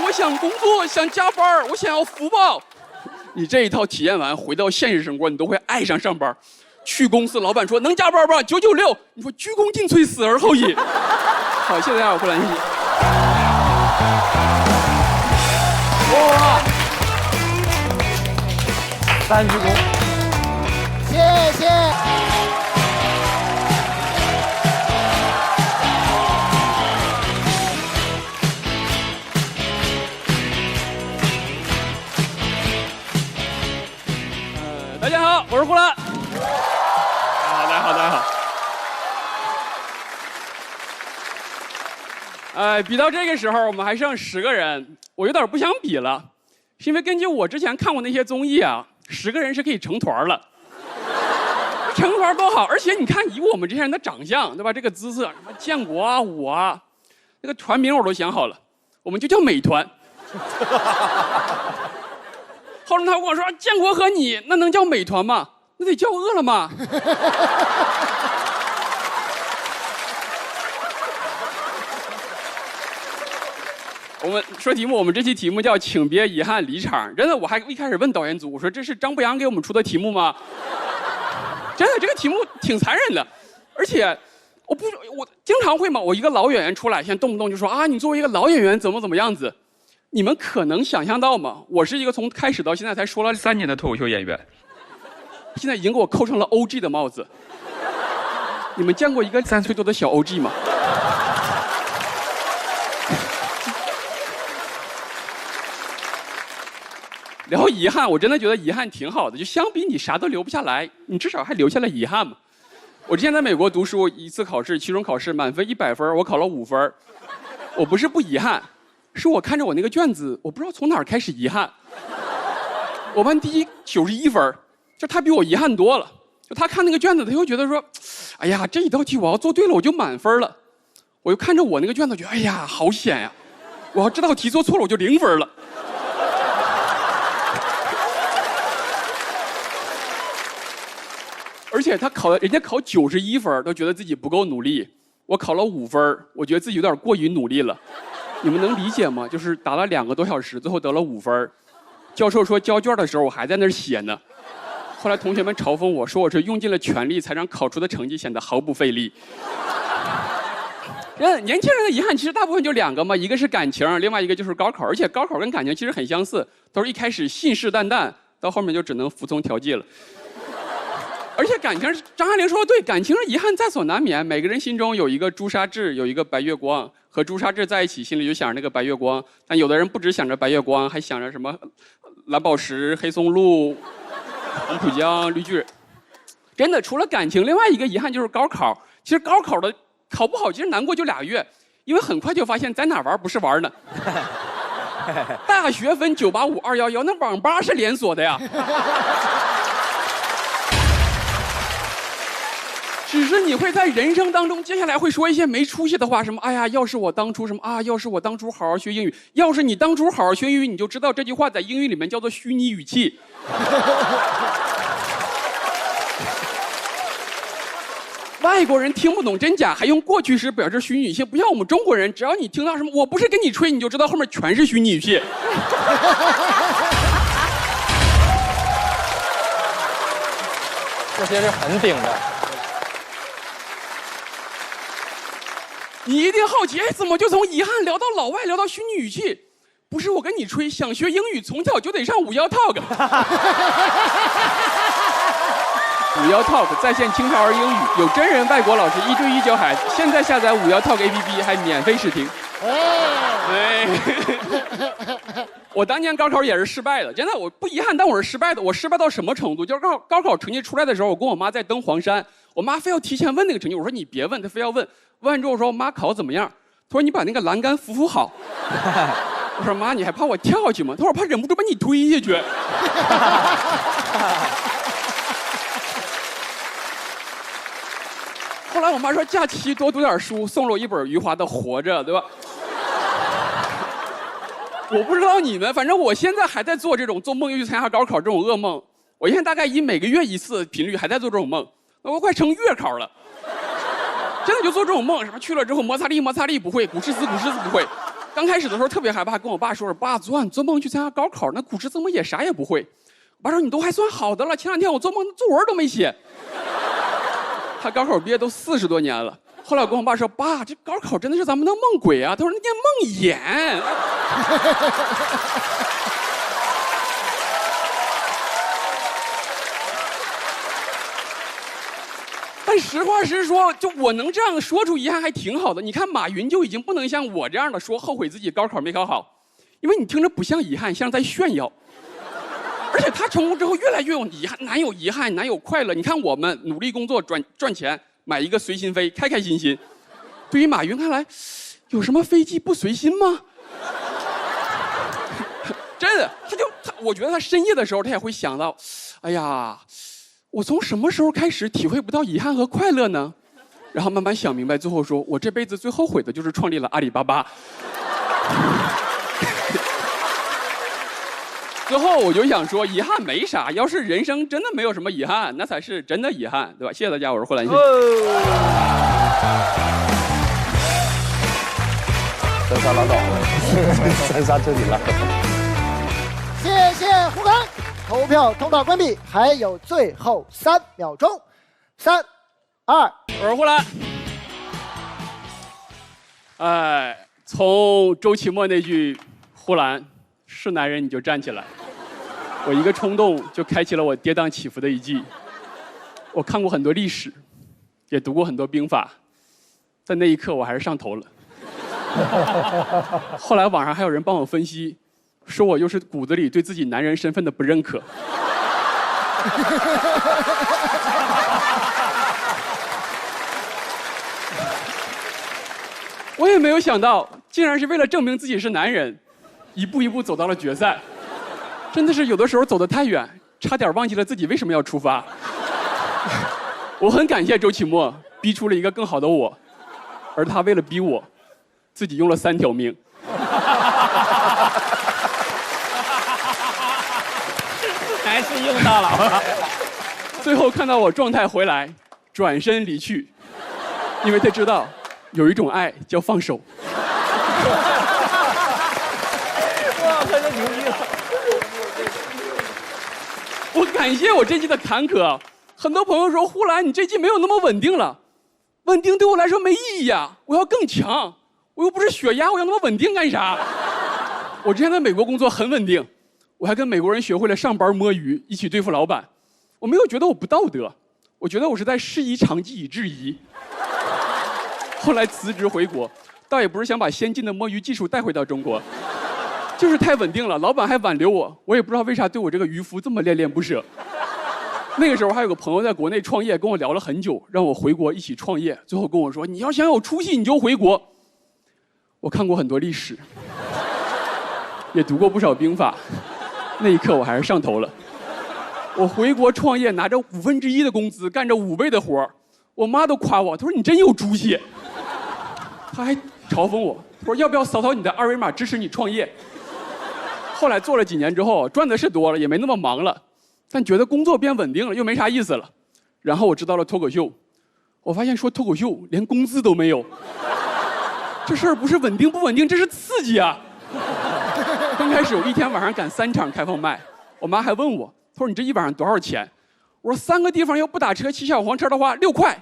S1: 我想工作，想加班，我想要福报。你这一套体验完，回到现实生活，你都会爱上上班。去公司，老板说能加班吧，996。你说鞠躬尽瘁，死而后已。好，谢谢大家，我胡兰西。
S6: 哇，3鞠躬，
S2: 谢谢。
S1: 大家好，我是胡兰。大家好，大家好。比到这个时候，我们还剩10个人，我有点不想比了，是因为根据我之前看过那些综艺啊，10个人是可以成团了。成团多好，而且你看，以我们这些人的长相，对吧？这个姿色，什么建国啊、我啊，那个团名我都想好了，我们就叫美团。后来他跟我说，建国和你那能叫美团吗？那得叫饿了么。我们说题目，我们这期题目叫请别遗憾离场。真的，我还一开始问导演组，我说这是张博洋给我们出的题目吗？真的，这个题目挺残忍的，而且我经常会嘛，我一个老演员出来，现在动不动就说啊，你作为一个老演员怎么样子。你们可能想象到吗？我是一个从开始到现在才说了3年的脱口秀演员，现在已经给我扣上了 OG 的帽子。你们见过一个3岁多的小 OG 吗？聊遗憾，我真的觉得遗憾挺好的，就相比你啥都留不下来，你至少还留下了遗憾嘛。我之前在美国读书，一次考试，期中考试满分100分，我考了5分，我不是不遗憾。是我看着我那个卷子，我不知道从哪儿开始遗憾。我班第一91分，就他比我遗憾多了。就他看那个卷子，他又觉得说，哎呀，这一道题我要做对了，我就满分了。我又看着我那个卷子，觉得哎呀，好险呀！我要这道题做错了，我就0分了。而且人家考91分，都觉得自己不够努力。我考了5分，我觉得自己有点过于努力了。你们能理解吗？就是答了2个多小时，最后得了5分。教授说交卷的时候我还在那儿写呢。后来同学们嘲讽我说我是用尽了全力才让考出的成绩显得毫不费力。年轻人的遗憾其实大部分就2个嘛，一个是感情，另外一个就是高考。而且高考跟感情其实很相似，都是一开始信誓旦旦，到后面就只能服从调剂了。而且感情，张爱玲说的对，感情是遗憾在所难免。每个人心中有一个朱砂痣，有一个白月光，和朱砂痣在一起，心里就想着那个白月光。但有的人不只想着白月光，还想着什么蓝宝石、黑松露、黄浦江、绿巨。真的，除了感情，另外一个遗憾就是高考。其实高考的考不好，其实难过就2月，因为很快就发现在哪玩不是玩呢。大学分985、211，那网吧是连锁的呀。只是你会在人生当中，接下来会说一些没出息的话，什么哎呀，要是我当初什么啊，要是我当初好好学英语，要是你当初好好学英语，你就知道这句话在英语里面叫做虚拟语气。外国人听不懂真假，还用过去时表示虚拟语气，不像我们中国人，只要你听到什么我不是跟你吹，你就知道后面全是虚拟语气。
S6: 这些是很顶的。
S1: 你一定好奇，哎，怎么就从遗憾聊到老外，聊到虚拟语气？不是我跟你吹，想学英语从小就得上51 Talk。51 Talk 在线轻少儿英语，有真人外国老师1对1教孩子。现在下载51 Talk APP 还免费试听。对。我当年高考也是失败的，真的，我不遗憾，但我是失败的。我失败到什么程度？就是高考成绩出来的时候，我跟我妈在登黄山，我妈非要提前问那个成绩，我说你别问，她非要问。问完之后我说妈考怎么样？她说你把那个栏杆扶好。我说妈，你还怕我跳下去吗？她说我怕忍不住把你推下去。后来我妈说假期多读点书，送了我一本余华的《活着》，对吧？我不知道你们，反正我现在还在做梦又去参加高考这种噩梦。我现在大概以每个月1次频率还在做这种梦，那我快成月考了。真的就做这种梦，什么去了之后摩擦力不会，古诗词不会。刚开始的时候特别害怕，跟我爸说：“爸，昨晚做梦去参加高考，那古诗词也啥也不会。”我爸说：“你都还算好的了，前2天我做梦作文都没写。”他高考毕业都40多年了。后来我跟我爸说：“爸，这高考真的是咱们的梦鬼啊！”他说：“那念梦魇。”但实话实说，就我能这样说出遗憾还挺好的。你看马云就已经不能像我这样的说后悔自己高考没考好，因为你听着不像遗憾，像在炫耀。而且他成功之后越来越有遗憾，哪有遗憾，哪有快乐？你看我们努力工作赚钱，买一个随心飞，开开心心。对于马云看来，有什么飞机不随心吗？真的，我觉得他深夜的时候他也会想到，哎呀。我从什么时候开始体会不到遗憾和快乐呢？然后慢慢想明白，最后说我这辈子最后悔的就是创立了阿里巴巴。最后我就想说，遗憾没啥，要是人生真的没有什么遗憾，那才是真的遗憾，对吧？谢谢大家，我是霍兰信。
S6: 三杀拉倒了，三杀彻底拉倒。
S2: 谢谢胡刚。投票通道关闭，还有最后3秒钟，3、2，
S1: 我是呼兰。哎，从周奇墨那句“呼兰是男人你就站起来”，我一个冲动就开启了我跌宕起伏的一季。我看过很多历史，也读过很多兵法，在那一刻我还是上头了。后来网上还有人帮我分析。说我又是骨子里对自己男人身份的不认可。我也没有想到，竟然是为了证明自己是男人，一步一步走到了决赛。真的是有的时候走得太远，差点忘记了自己为什么要出发。我很感谢周奇墨，逼出了一个更好的我，而他为了逼我，自己用了3条命。
S4: 还是用到了。
S1: 最后看到我状态回来，转身离去，因为他知道有一种爱叫放手。
S4: 哇，真的牛逼了！
S1: 我感谢我这季的坎坷。很多朋友说呼兰，你这季没有那么稳定了，稳定对我来说没意义呀，我要更强，我又不是血压，我要那么稳定干啥？我之前在美国工作很稳定。我还跟美国人学会了上班摸鱼，一起对付老板。我没有觉得我不道德，我觉得我是在师夷长技以制夷。后来辞职回国，倒也不是想把先进的摸鱼技术带回到中国，就是太稳定了，老板还挽留我，我也不知道为啥对我这个渔夫这么恋恋不舍。那个时候还有个朋友在国内创业，跟我聊了很久，让我回国一起创业。最后跟我说：“你要想有出息，你就回国。”我看过很多历史，也读过不少兵法。那一刻我还是上头了。我回国创业，拿着1/5的工资，干着5倍的活，我妈都夸我，她说你真有出息。她还嘲讽我，她说要不要扫扫你的2维码支持你创业。后来做了几年之后，赚的是多了，也没那么忙了，但觉得工作变稳定了，又没啥意思了。然后我知道了脱口秀，我发现说脱口秀连工资都没有，这事儿不是稳定不稳定，这是刺激啊。刚开始我一天晚上赶3场开放麦，我妈还问我，她说你这一晚上多少钱？我说3个地方要不打车骑小黄车的话6块。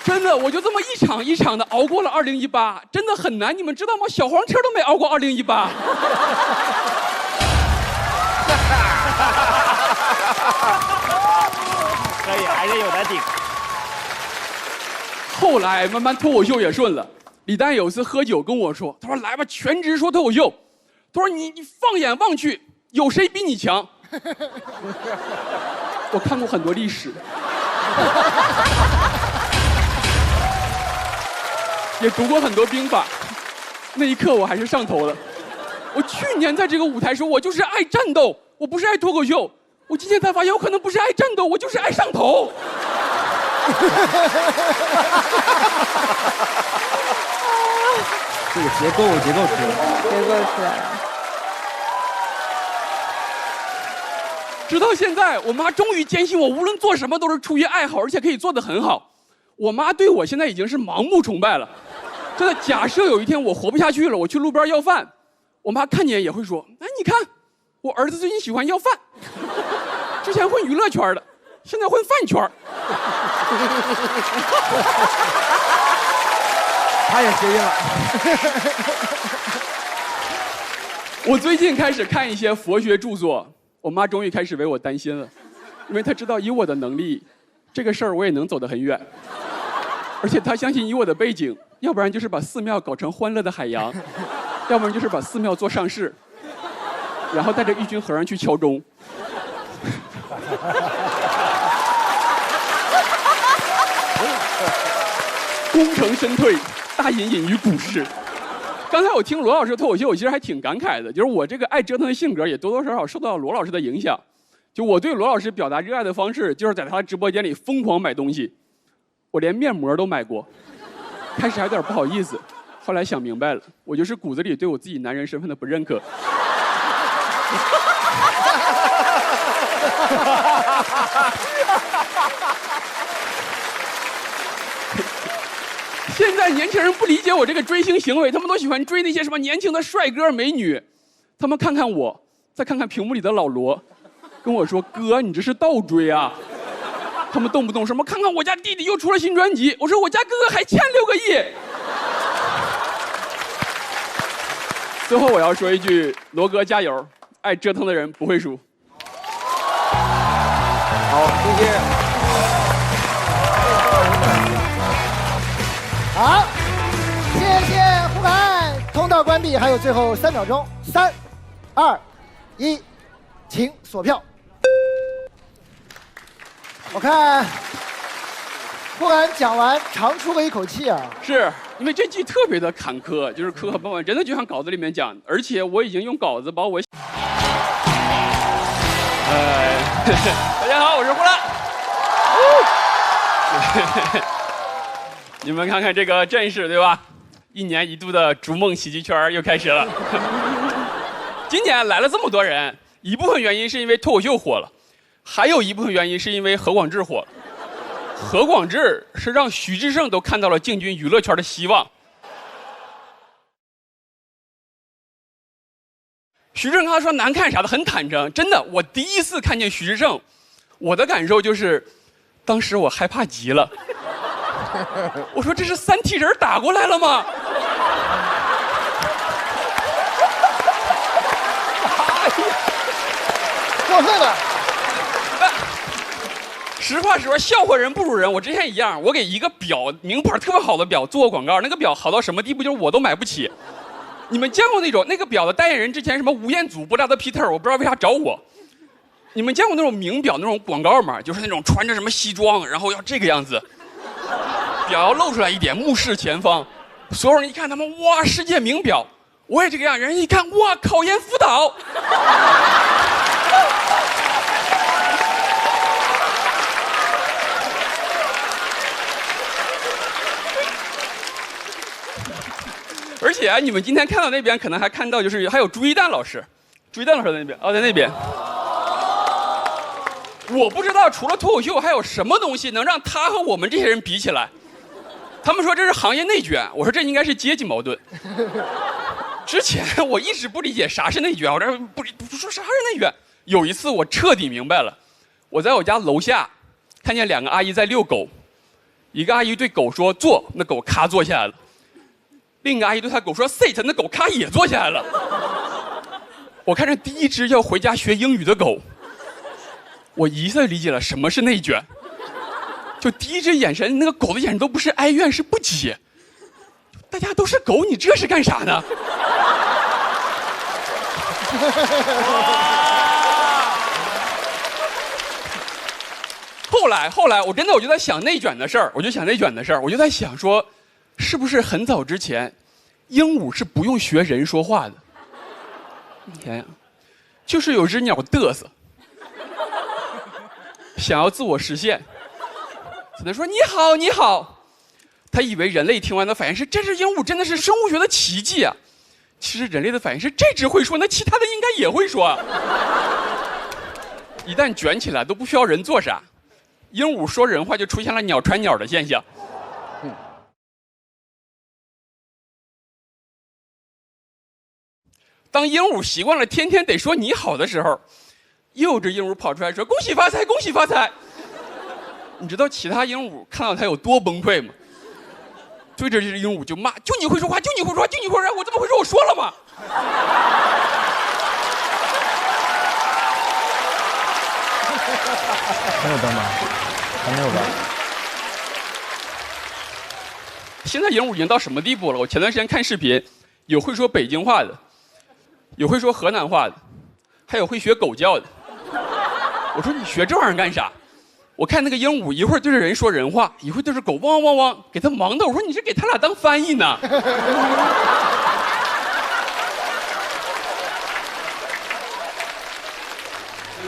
S1: 真的，我就这么一场一场的熬过了2018，真的很难，你们知道吗？小黄车都没熬过2018。
S4: 可以，还是有的顶。
S1: 后来慢慢脱口秀也顺了。李诞有一次喝酒跟我说，他说来吧，全职说脱口秀。他说你放眼望去，有谁比你强？我看过很多历史，也读过很多兵法。那一刻我还是上头了。我去年在这个舞台说，我就是爱战斗，我不是爱脱口秀。我今天才发现，我可能不是爱战斗，我就是爱上头。
S7: 这个结构出来了。
S3: 结构出来了。
S1: 直到现在，我妈终于坚信我无论做什么都是出于爱好，而且可以做得很好。我妈对我现在已经是盲目崇拜了。真的，假设有一天我活不下去了，我去路边要饭，我妈看见也会说：“哎，你看，我儿子最近喜欢要饭，之前混娱乐圈的，现在混饭圈。”
S2: 他也接应了。
S1: 我最近开始看一些佛学著作，我妈终于开始为我担心了，因为她知道以我的能力，这个事儿我也能走得很远，而且她相信以我的背景，要不然就是把寺庙搞成欢乐的海洋，要不然就是把寺庙做上市，然后带着一群和尚去敲钟。功成身退，大隐隐于股市。刚才我听罗老师的脱口秀，我其实还挺感慨的，就是我这个爱折腾的性格也多多少少受到罗老师的影响。就我对罗老师表达热爱的方式，就是在他直播间里疯狂买东西，我连面膜都买过。开始还有点不好意思，后来想明白了，我就是骨子里对我自己男人身份的不认可。现在年轻人不理解我这个追星行为，他们都喜欢追那些什么年轻的帅哥美女，他们看看我，再看看屏幕里的老罗，跟我说：“哥，你这是倒追啊！”他们动不动什么看看我家弟弟又出了新专辑，我说我家哥哥还欠6个亿。最后我要说一句：罗哥加油，爱折腾的人不会输。
S7: 好，谢谢。
S2: 好，谢谢胡凯，通道关闭，还有最后3秒钟，3、2、1，请锁票。我看胡凯讲完长出了一口气啊，
S1: 是因为这季特别的坎坷，就是磕磕绊绊，真的就像稿子里面讲的，而且我已经用稿子把我。大家好，我是呼啦。你们看看这个阵势，对吧？1年1度的逐梦喜剧圈又开始了。今年来了这么多人，一部分原因是因为脱口秀火了，还有一部分原因是因为何广智火了。何广智是让徐志胜都看到了进军娱乐圈的希望。徐志胜刚才说难看啥的很坦诚，真的，我第一次看见徐志胜，我的感受就是，当时我害怕极了。我说这是3体人打过来了吗？
S2: 过分了。
S1: 实话实说，笑话人不如人。我之前一样，我给一个表，名牌特别好的表做过广告，那个表好到什么地步，就是我都买不起。你们见过那种那个表的代言人之前什么吴彦祖、布拉德皮特，我不知道为啥找我。你们见过那种名表那种广告吗？就是那种穿着什么西装，然后要这个样子，表要露出来一点，目视前方。所有人一看他们，哇，世界名表，我也这个样。人一看，哇，考研辅导。而且你们今天看到那边，可能还看到就是还有朱一蛋老师，朱一蛋老师在那边，哦，在那边。我不知道除了脱口秀还有什么东西能让他和我们这些人比起来。他们说这是行业内卷，我说这应该是阶级矛盾。之前我一直不理解啥是内卷，我这不说啥是内卷。有一次我彻底明白了，我在我家楼下看见2个阿姨在遛狗，一个阿姨对狗说坐，那狗咔坐下来了。另一个阿姨对她狗说 sit， 那狗咔也坐下来了。我看着第一只要回家学英语的狗，我一下理解了什么是内卷。就第一只眼神，那个狗的眼神都不是哀怨，是不解。大家都是狗，你这是干啥呢？后来我真的我就在想内卷的事儿，我就在想说，是不是很早之前，鹦鹉是不用学人说话的？你想想，就是有只鸟嘚瑟，想要自我实现，只能说你好你好，他以为人类听完的反应是这只鹦鹉真的是生物学的奇迹啊，其实人类的反应是这只会说，那其他的应该也会说。一旦卷起来都不需要人做啥，鹦鹉说人话就出现了鸟传鸟的现象。当鹦鹉习惯了天天得说你好的时候，又有只鹦鹉跑出来说恭喜发财，恭喜发财。你知道其他鹦鹉看到它有多崩溃吗？对着这只鹦鹉就骂，就你会说话，就你会说话，就你会说话，我这么会说，我说了吗？
S7: 还有灯吗？还没有吧？
S1: 现在鹦鹉已经到什么地步了？我前段时间看视频，有会说北京话的，有会说河南话的，还有会学狗叫的。我说你学这玩意儿干啥？我看那个鹦鹉一会儿对着人说人话，一会儿对着狗汪汪汪，给他忙的。我说你是给他俩当翻译呢？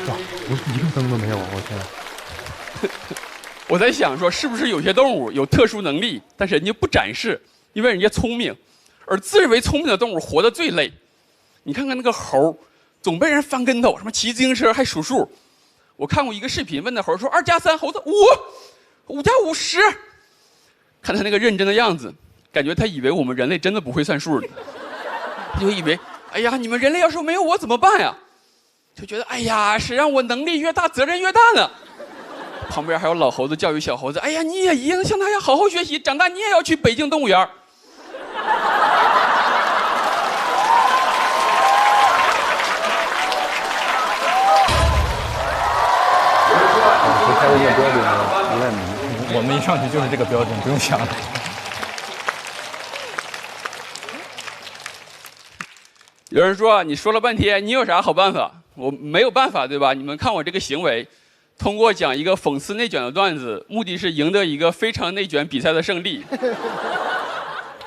S7: 哇，我一个灯都没有，我天！
S1: 我在想说，是不是有些动物有特殊能力，但是人家不展示，因为人家聪明，而自认为聪明的动物活得最累。你看看那个猴，总被人翻跟头，什么骑自行车还数数。我看过一个视频，问那猴说2+3，猴子5，5+5，10。看他那个认真的样子，感觉他以为我们人类真的不会算数呢。他就以为，哎呀，你们人类要是没有我怎么办呀？就觉得，哎呀，谁让我能力越大，责任越大呢？旁边还有老猴子教育小猴子，哎呀，你也一样像他一样好好学习，长大你也要去北京动物园。
S7: 还有一个标准不太明，我们一上去就是这个标准，不用想了。
S1: 有人说你说了半天，你有啥好办法？我没有办法，对吧？你们看我这个行为，通过讲一个讽刺内卷的段子，目的是赢得一个非常内卷比赛的胜利。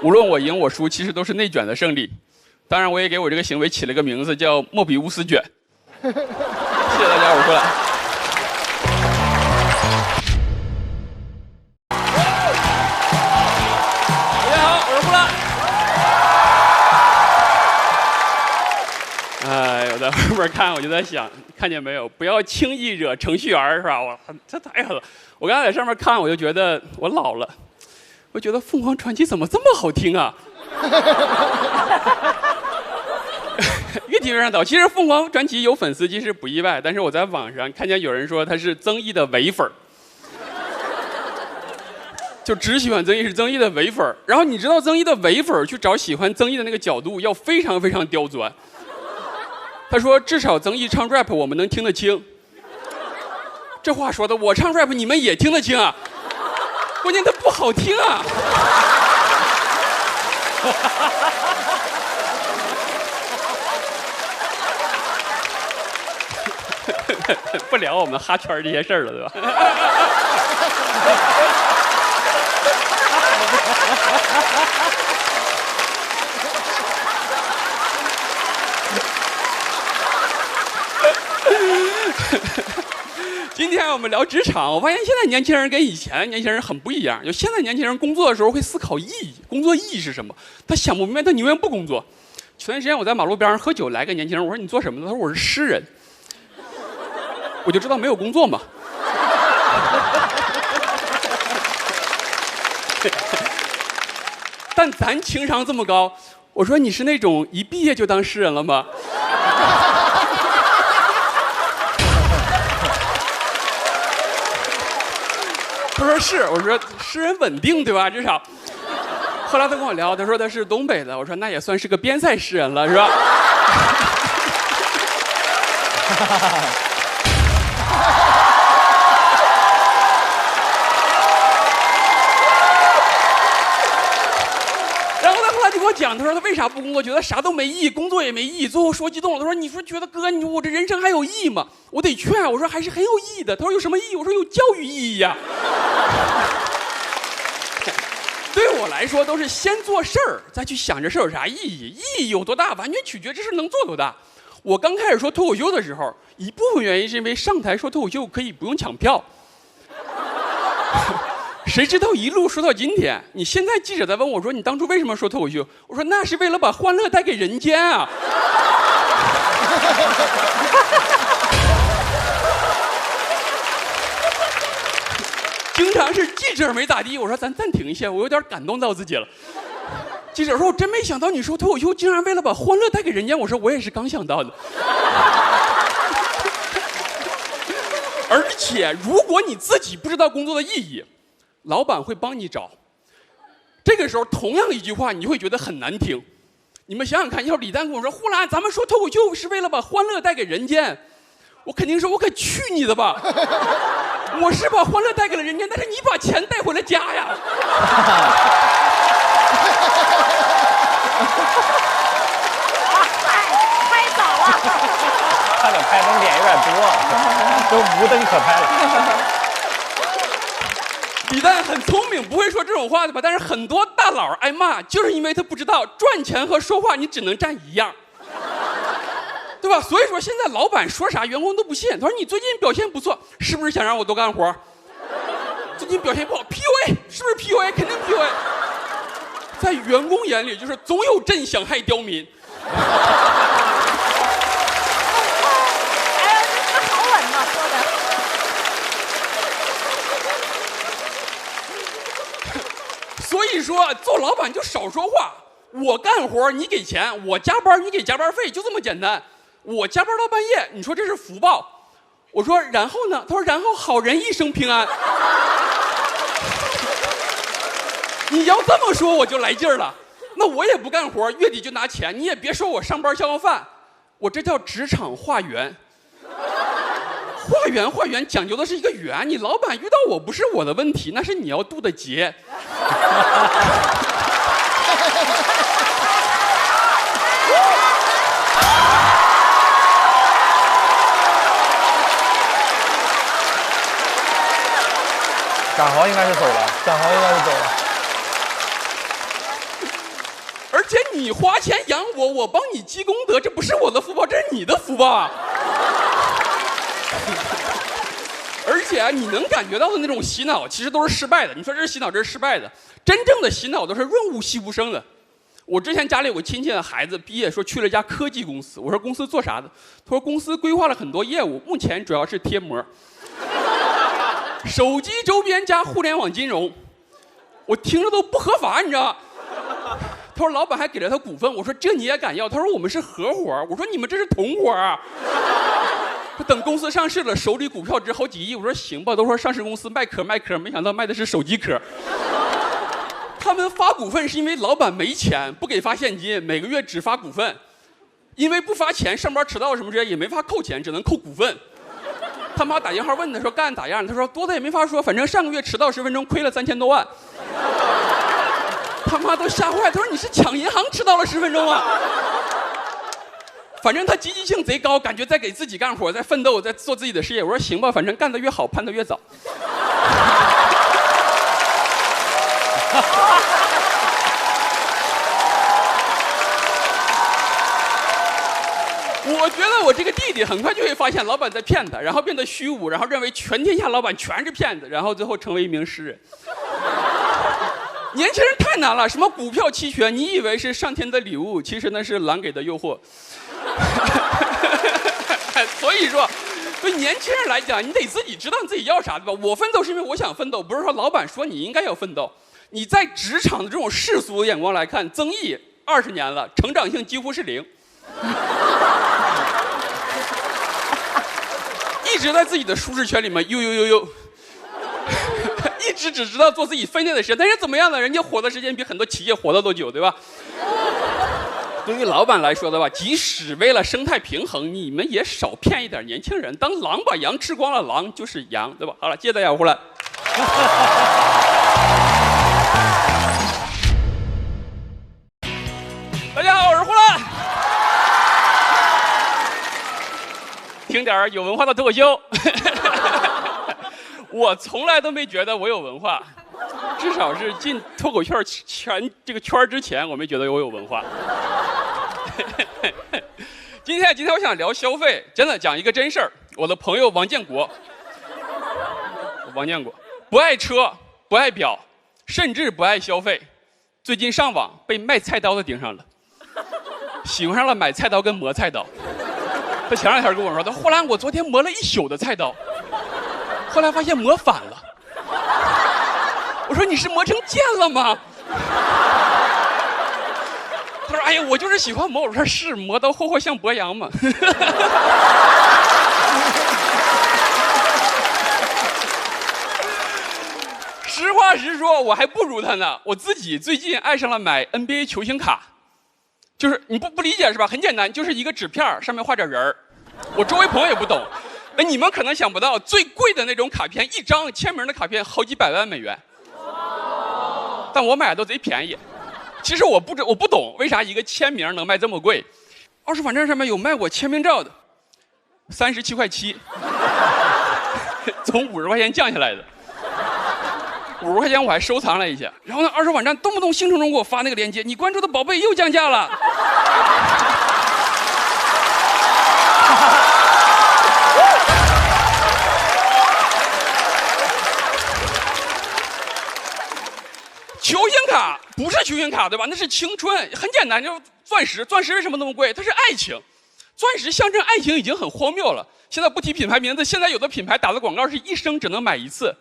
S1: 无论我赢我输，其实都是内卷的胜利。当然，我也给我这个行为起了个名字，叫莫比乌斯卷。谢谢大家，我出来。大家好，我是呼啦。哎，我在后面看，我就在想，看见没有？不要轻易惹程序员，是吧？我这太狠了！我刚才在上面看，我就觉得我老了。我觉得凤凰传奇怎么这么好听啊？越听越上岛。其实凤凰传奇有粉丝，其实不意外。但是我在网上看见有人说他是曾毅的伪粉，就只喜欢曾毅，是曾毅的伪粉。然后你知道曾毅的伪粉去找喜欢曾毅的那个角度要非常非常刁钻。他说至少曾毅唱 rap 我们能听得清。这话说的，我唱 rap 你们也听得清啊？关键它不好听啊！不聊我们哈圈这些事儿了，对吧？今天我们聊职场，我发现现在年轻人跟以前年轻人很不一样。就现在年轻人工作的时候会思考意义，工作意义是什么？他想不明白，他宁愿不工作。前段时间我在马路边上喝酒，来个年轻人，我说你做什么的？他说我是诗人。我就知道没有工作嘛。但咱情商这么高，我说你是那种一毕业就当诗人了吗？他说是，我说诗人稳定对吧？至少。后来他跟我聊，他说他是东北的，我说那也算是个边塞诗人了，是吧？然后他后来就给我讲，他说他为啥不工作，觉得啥都没意义，工作也没意义。最后说激动了，他说你说觉得哥，我这人生还有意义吗？我得劝，我说还是很有意义的。他说有什么意义？我说有教育意义呀。对我来说，都是先做事儿，再去想这事儿有啥意义，意义有多大，完全取决这事能做多大。我刚开始说脱口秀的时候，一部分原因是因为上台说脱口秀可以不用抢票。谁知道一路说到今天，你现在记者在问我说你当初为什么说脱口秀？我说那是为了把欢乐带给人间啊。经常是记者没咋地，我说咱暂停一下，我有点感动到自己了。记者说我真没想到你说脱口秀竟然为了把欢乐带给人间，我说我也是刚想到的。而且如果你自己不知道工作的意义，老板会帮你找。这个时候同样一句话你就会觉得很难听。你们想想看，要是李诞跟我说呼兰咱们说脱口秀是为了把欢乐带给人间，我肯定说我可去你的吧。我是把欢乐带给了人间，但是你把钱带回了家呀。
S8: 拍早了，
S6: 他的拍灯点有点多，都无灯可拍了。
S1: 李诞很聪明，不会说这种话的吧？但是很多大佬挨骂，就是因为他不知道赚钱和说话你只能占一样，对吧？所以说现在老板说啥，员工都不信。他说你最近表现不错，是不是想让我多干活？最近表现不好 ，PUA 是不是 PUA？ 肯定 PUA。在员工眼里，就是总有朕想害刁民。
S8: 哎呀，这好稳呐，说的。
S1: 所以说，做老板就少说话。我干活你给钱，我加班你给加班费，就这么简单。我加班到半夜，你说这是福报。我说然后呢？他说然后好人一生平安。你要这么说我就来劲儿了。那我也不干活，月底就拿钱，你也别说我上班消耗饭，我这叫职场化缘。化缘讲究的是一个缘，你老板遇到我不是我的问题，那是你要渡的劫。
S6: 展豪应该是走了，展豪应该是走了。
S1: 而且你花钱养我，我帮你积功德，这不是我的福报，这是你的福报啊！而且你能感觉到的那种洗脑，其实都是失败的。你说这是洗脑，这是失败的。真正的洗脑都是润物细无声的。我之前家里有个亲戚的孩子毕业，说去了一家科技公司。我说公司做啥的？他说公司规划了很多业务，目前主要是贴膜、手机周边加互联网金融。我听着都不合法，你知道吗？他说老板还给了他股份。我说这你也敢要？他说我们是合伙。我说你们这是同伙啊。等公司上市了，手里股票值好几亿。我说行吧，都说上市公司卖壳，没想到卖的是手机壳。他们发股份是因为老板没钱，不给发现金，每个月只发股份。因为不发钱，上班迟到什么之类也没法扣钱，只能扣股份。他妈打电话问他说干咋样？他说多的也没法说，反正上个月迟到10分钟亏了3000多万。他妈都吓坏，他说你是抢银行迟到了10分钟啊？反正他积极性贼高，感觉在给自己干活，在奋斗，在做自己的事业。我说行吧，反正干得越好，判得越早。我觉得我这个弟弟很快就会发现老板在骗他，然后变得虚无，然后认为全天下老板全是骗子，然后最后成为一名诗人。年轻人太难了，什么股票期权，你以为是上天的礼物，其实那是狼给的诱惑。所以说，对年轻人来讲，你得自己知道你自己要啥，对吧？我奋斗是因为我想奋斗，不是说老板说你应该要奋斗。你在职场的这种世俗的眼光来看，曾毅20年了，成长性几乎是0。一直在自己的舒适圈里面呦，一直只知道做自己分内的事，但是怎么样呢？人家活的时间比很多企业活得都久，对吧？对于老板来说的话，即使为了生态平衡，你们也少骗一点年轻人。当狼把羊吃光了，狼就是羊，对吧？好了，谢谢大家，我回来。大家好，我是呼兰。听点有文化的脱口秀。我从来都没觉得我有文化，至少是进脱口秀圈这个圈之前，我没觉得我有文化。今天我想聊消费，真的讲一个真事儿。我的朋友王建国不爱车，不爱表，甚至不爱消费。最近上网被卖菜刀的盯上了，喜欢上了买菜刀跟磨菜刀。他前2天跟我说：“他呼兰，我昨天磨了1宿的菜刀，后来发现磨反了。”我说：“你是磨成剑了吗？”他说：“哎呀，我就是喜欢磨。”我说：“是，磨刀霍霍向博阳嘛。”实话实说，我还不如他呢。我自己最近爱上了买 NBA 球星卡，就是你不理解是吧？很简单，就是一个纸片上面画着人儿。我周围朋友也不懂，那你们可能想不到，最贵的那种卡片，一张签名的卡片好几百万美元，但我买的都贼便宜。其实我不懂为啥一个签名能卖这么贵。20反正上面有卖我签名照的，37.7块，从50块钱降下来的。50块钱我还收藏了一下，然后呢，20网站动不动兴冲冲给我发那个链接，你关注的宝贝又降价了。球星卡不是球星卡对吧？那是青春，很简单，就钻石。钻石为什么那么贵？它是爱情，钻石象征爱情已经很荒谬了。现在不提品牌名字，现在有的品牌打的广告是一生只能买1次。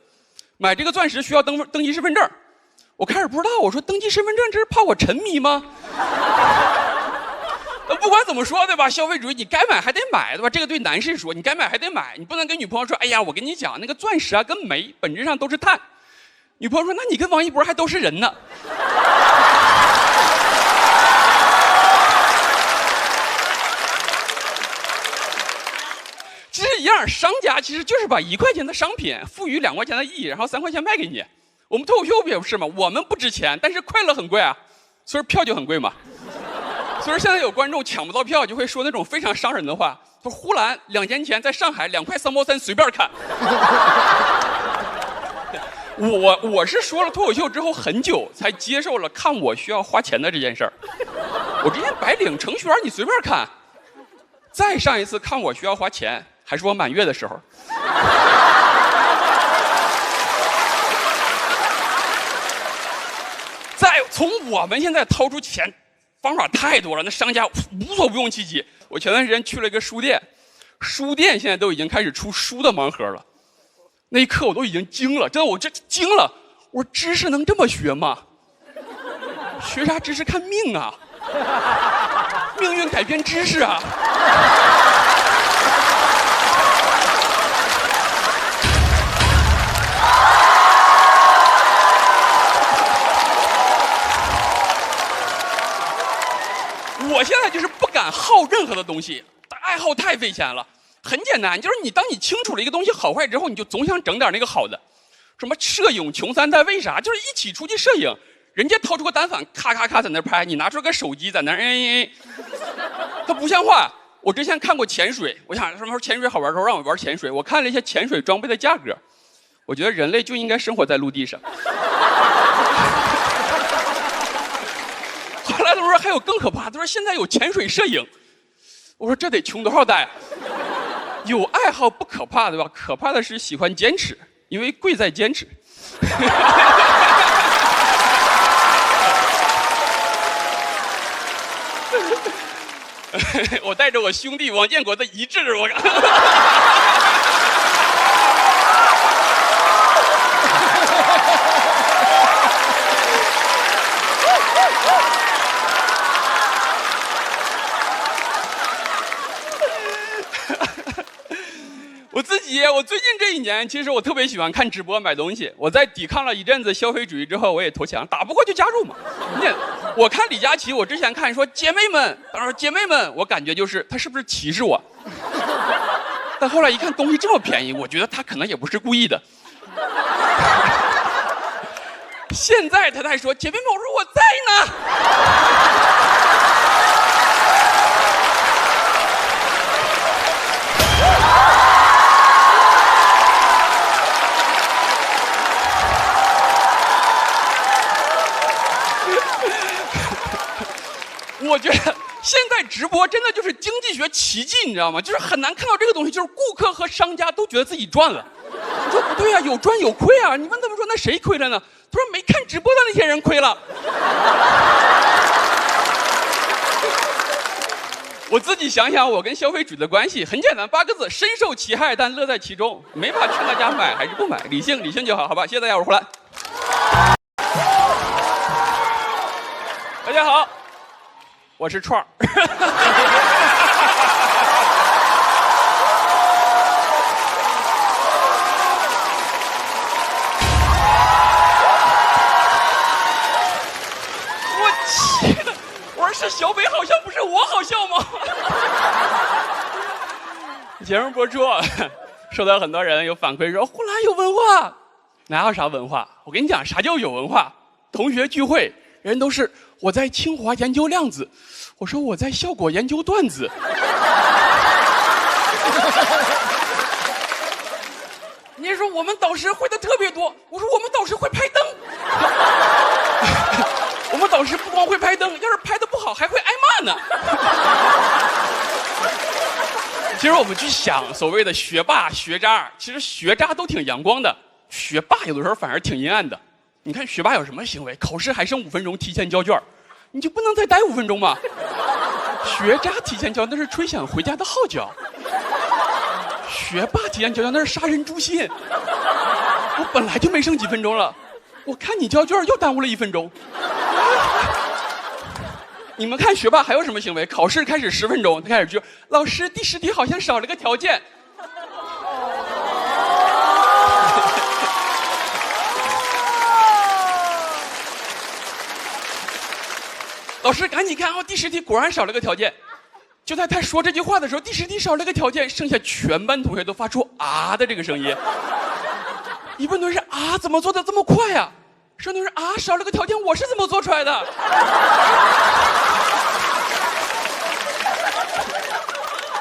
S1: 买这个钻石需要登记身份证，我开始不知道，我说登记身份证这是怕我沉迷吗？不管怎么说对吧，消费主义你该买还得买对吧？这个对男士说，你该买还得买，你不能跟女朋友说，哎呀，我跟你讲那个钻石啊跟煤本质上都是碳。女朋友说，那你跟王一博还都是人呢。其实一样，商家其实就是把1块钱的商品赋予2块钱的意义，然后3块钱卖给你。我们脱口秀不也是吗？我们不值钱，但是快乐很贵啊，所以票就很贵嘛。所以现在有观众抢不到票，就会说那种非常伤人的话，说呼兰2年前在上海2块3毛3随便看。我是说了脱口秀之后很久才接受了看我需要花钱的这件事儿。我之前白领程序员你随便看，再上一次看我需要花钱。还是我满月的时候，再从我们现在掏出钱，方法太多了，那商家无所不用其极。我前段时间去了一个书店，书店现在都已经开始出书的盲盒了。那一刻我都已经惊了，真的，我这惊了。我说知识能这么学吗？学啥知识？看命啊，命运改变知识啊。我现在就是不敢耗任何的东西，爱好太费钱了。很简单，就是当你清楚了一个东西好坏之后，你就总想整点那个好的。什么摄影穷3代，为啥？就是一起出去摄影，人家掏出个单反，咔咔咔在那拍，你拿出个手机在那它不像话。我之前看过潜水，我想什么时候潜水好玩的时候让我玩潜水。我看了一下潜水装备的价格，我觉得人类就应该生活在陆地上。后来他说还有更可怕，他说现在有潜水摄影。我说这得穷多少代啊？有爱好不可怕对吧？可怕的是喜欢坚持，因为贵在坚持。我带着我兄弟王建国的遗志，我我最近这1年，其实我特别喜欢看直播买东西。我在抵抗了一阵子消费主义之后，我也投降，打不过就加入嘛。我看李佳琦，我之前看说姐妹们，当时说姐妹们，我感觉就是他是不是歧视我？但后来一看东西这么便宜，我觉得他可能也不是故意的。现在他还说姐妹们，我说我在呢。我觉得现在直播真的就是经济学奇迹，你知道吗？就是很难看到这个东西，就是顾客和商家都觉得自己赚了。你说不对啊，有赚有亏啊。你问他们说，那谁亏了呢？他说没看直播的那些人亏了。我自己想想，我跟消费主义的关系很简单，8个字：深受其害，但乐在其中。没法劝大家买还是不买，理性就好，好吧？谢谢大家，我是胡兰。大家好，我是串儿。我气的，我说是小北好笑，不是我好笑吗？节目播出，收到很多人有反馈说呼兰有文化，哪有啥文化？我跟你讲，啥叫有文化？同学聚会，人都是我在清华研究量子，我说我在效果研究段子。你说我们导师会的特别多，我说我们导师会拍灯。我们导师不光会拍灯，要是拍的不好还会挨骂呢。其实我们去想所谓的学霸学渣，其实学渣都挺阳光的，学霸有的时候反而挺阴暗的。你看学霸有什么行为？考试还剩5分钟提前交卷，你就不能再待5分钟吗？学渣提前交那是吹响回家的号角，学霸提前交卷那是杀人诛心。我本来就没剩几分钟了，我看你交卷又耽误了1分钟。你们看学霸还有什么行为？考试开始10分钟，他开始就老师第10题好像少了个条件。老师赶紧看，第10题果然少了个条件。就在他说这句话的时候，第10题少了个条件，剩下全班同学都发出啊的这个声音。一般都是啊，怎么做的这么快呀？剩下都是啊，少了个条件，我是怎么做出来的？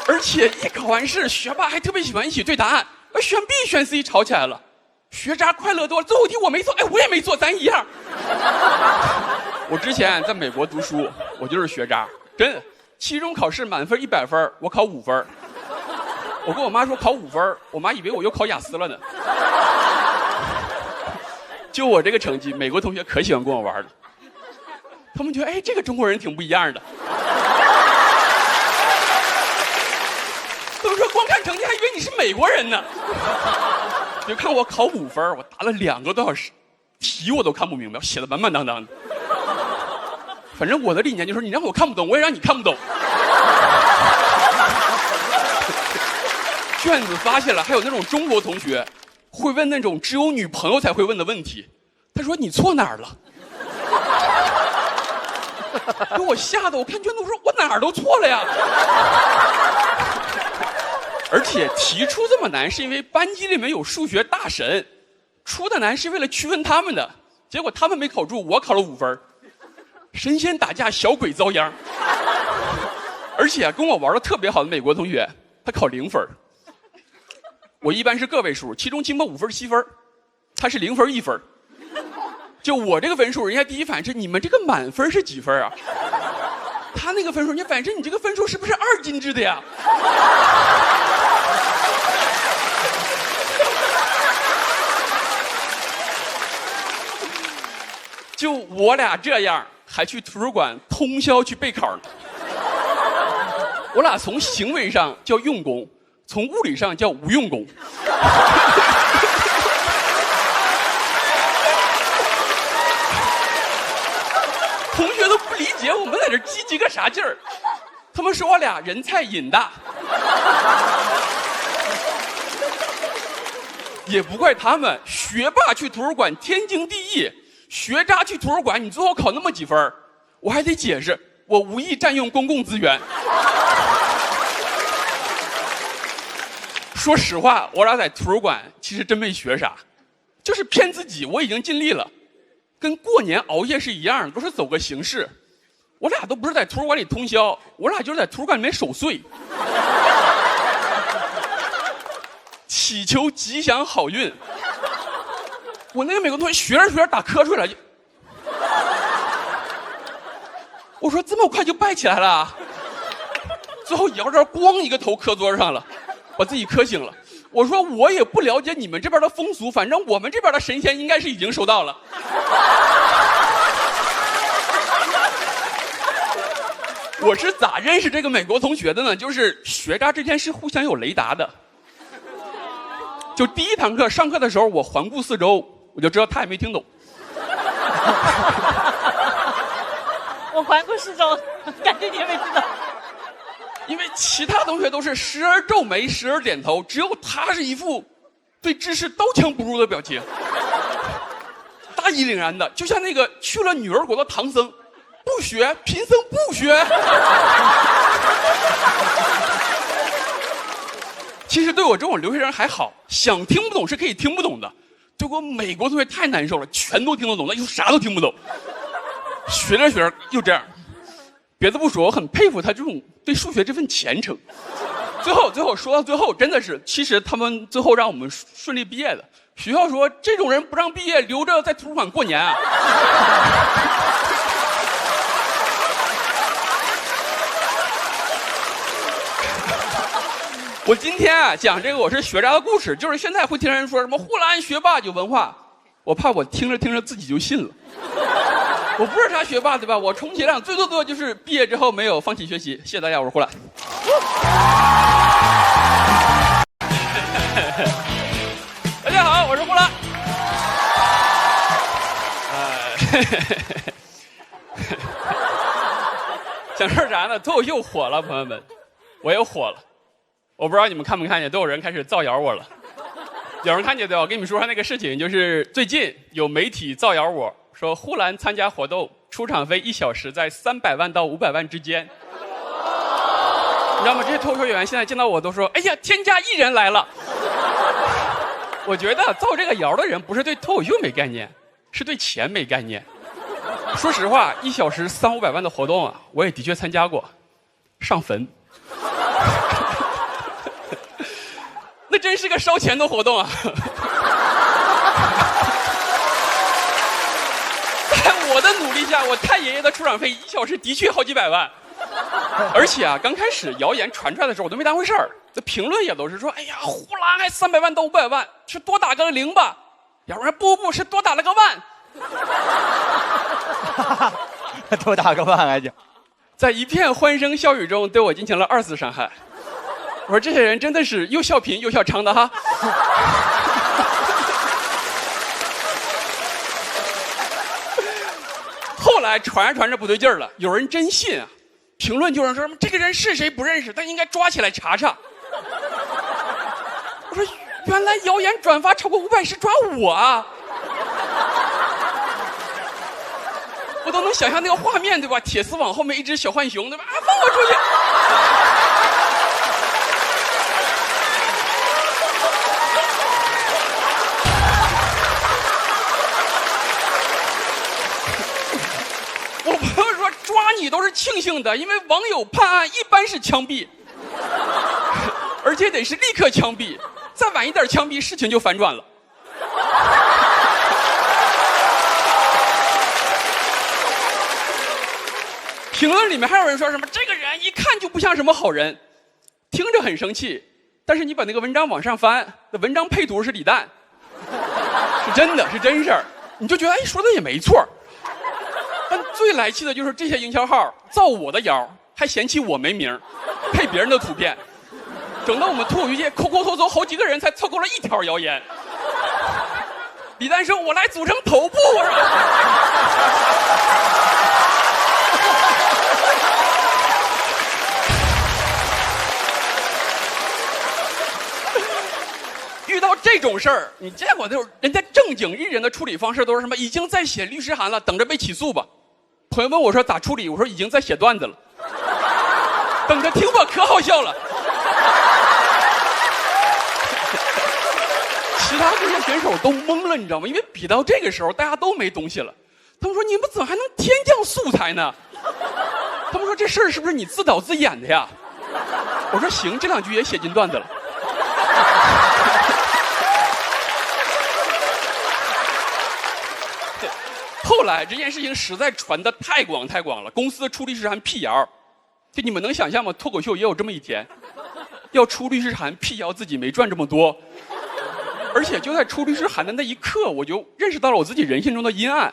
S1: 而且一考完试，学霸还特别喜欢一起对答案，选 B 选 C 吵起来了。学渣快乐多了，最后一题我没做，哎，我也没做，咱一样。我之前在美国读书，我就是学渣，真的。期中考试满分100分，我考5分。我跟我妈说考5分，我妈以为我又考雅思了呢。就我这个成绩，美国同学可喜欢跟我玩了。他们觉得，哎，这个中国人挺不一样的。他们说光看成绩还以为你是美国人呢。就看我考5分，我答了2个多小时，题我都看不明白，写的满满当当的。反正我的理念就是，你让我看不懂，我也让你看不懂。卷子发下来，还有那种中国同学会问那种只有女朋友才会问的问题。他说你错哪儿了？给我吓得我看卷子，我说我哪儿都错了呀。而且题出这么难，是因为班级里面有数学大神，出的难是为了区分他们的。结果他们没考住，我考了5分。神仙打架，小鬼遭殃。而且跟我玩的特别好的美国同学，他考0分。我一般是个位数，期中期末5分7分，他是0分1分。就我这个分数，人家第一反应是你们这个满分是几分啊？他那个分数，你反正你这个分数是不是2进制的呀？就我俩这样，还去图书馆通宵去备考呢。我俩从行为上叫用功，从物理上叫无用功。同学都不理解我们在这积极个啥劲儿，他们说我俩人菜瘾大。也不怪他们，学霸去图书馆天经地义，学渣去图书馆你最后考那么几分，我还得解释我无意占用公共资源。说实话，我俩在图书馆其实真没学啥，就是骗自己我已经尽力了，跟过年熬夜是一样，都是走个形式。我俩都不是在图书馆里通宵，我俩就是在图书馆里面守岁，祈求吉祥好运。我那个美国同学学着学着打瞌睡了，我说这么快就拜起来了，最后摇着咣一个头磕桌上了，把自己磕醒了。我说我也不了解你们这边的风俗，反正我们这边的神仙应该是已经收到了。我是咋认识这个美国同学的呢？就是学渣之间是互相有雷达的。就第一堂课上课的时候，我环顾四周，我就知道他也没听懂。
S8: 我环顾四周，感觉你也没听懂。
S1: 因为其他同学都是时而皱眉，时而点头，只有他是一副对知识刀枪不入的表情，大义凛然的，就像那个去了女儿国的唐僧，不学，贫僧不学。其实对我这种留学生还好，想听不懂是可以听不懂的。对我美国同学太难受了，全都听得懂的，又啥都听不懂。学着学着又这样。别的不说，我很佩服他这种对数学这份虔诚。最后说到最后，真的是，其实他们最后让我们顺利毕业的。学校说这种人不让毕业，留着在图书馆过年啊。我今天啊讲这个我是学渣的故事，就是现在会听人说什么呼兰学霸有文化，我怕我听着听着自己就信了。我不是啥学霸对吧？我充其量最多就是毕业之后没有放弃学习。谢谢大家，我是呼兰。大家好，我是呼兰。想说啥呢？脱口秀火了，朋友们，我也火了。我不知道你们看没看见，都有人开始造谣我了。有人看见对吧？我跟你们说说那个事情，就是最近有媒体造谣我说呼兰参加活动出场费1小时在300万到500万之间。你知道吗？这些脱口秀演员现在见到我都说：“哎呀，添加艺人来了。”我觉得造这个谣的人不是对脱口秀没概念，是对钱没概念。说实话，1小时300-500万的活动啊，我也的确参加过，上坟。那真是个烧钱的活动啊！在我的努力下，我太爷爷的出场费1小时的确好几百万。而且啊，刚开始谣言传出来的时候，我都没当回事儿。这评论也都是说：“哎呀，呼兰还300万到500万，是多打个0吧？”有人说：“不，是多打了个万。”
S9: 多打个万还行。
S1: 在一片欢声笑语中，对我进行了2次伤害。我说这些人真的是又笑贫又笑娼的哈。后来传着传着不对劲儿了，有人真信啊，评论就有人说这个人是谁不认识，但应该抓起来查查。我说原来谣言转发超过500是抓我啊！我都能想象那个画面对吧？铁丝网后面一只小浣熊对吧？啊，放我出去！我朋友说抓你都是庆幸的，因为网友判案一般是枪毙，而且得是立刻枪毙，再晚一点枪毙事情就反转了。评论里面还有人说什么这个人一看就不像什么好人，听着很生气，但是你把那个文章往上翻，那文章配图是李诞，是真的，是真事儿，你就觉得哎说的也没错。但最来气的就是这些营销号造我的谣，还嫌弃我没名，配别人的图片，整得我们脱口秀界抠抠搜搜好几个人才凑够了1条谣言。李诞说：“我来组成头部。”遇到这种事儿，你见过就是人家正经艺人的处理方式都是什么？已经在写律师函了，等着被起诉吧。朋友问我说咋处理，我说已经在写段子了，等着听吧，可好笑了。其他这些选手都懵了，你知道吗？因为比到这个时候，大家都没东西了。他们说你们怎么还能天降素材呢？他们说这事儿是不是你自导自演的呀？我说行，这2句也写进段子了。后来这件事情实在传得太广了，公司出律师函辟谣，就你们能想象吗？脱口秀也有这么一天。要出律师函辟谣自己没赚这么多。而且就在出律师函的那一刻，我就认识到了我自己人性中的阴暗，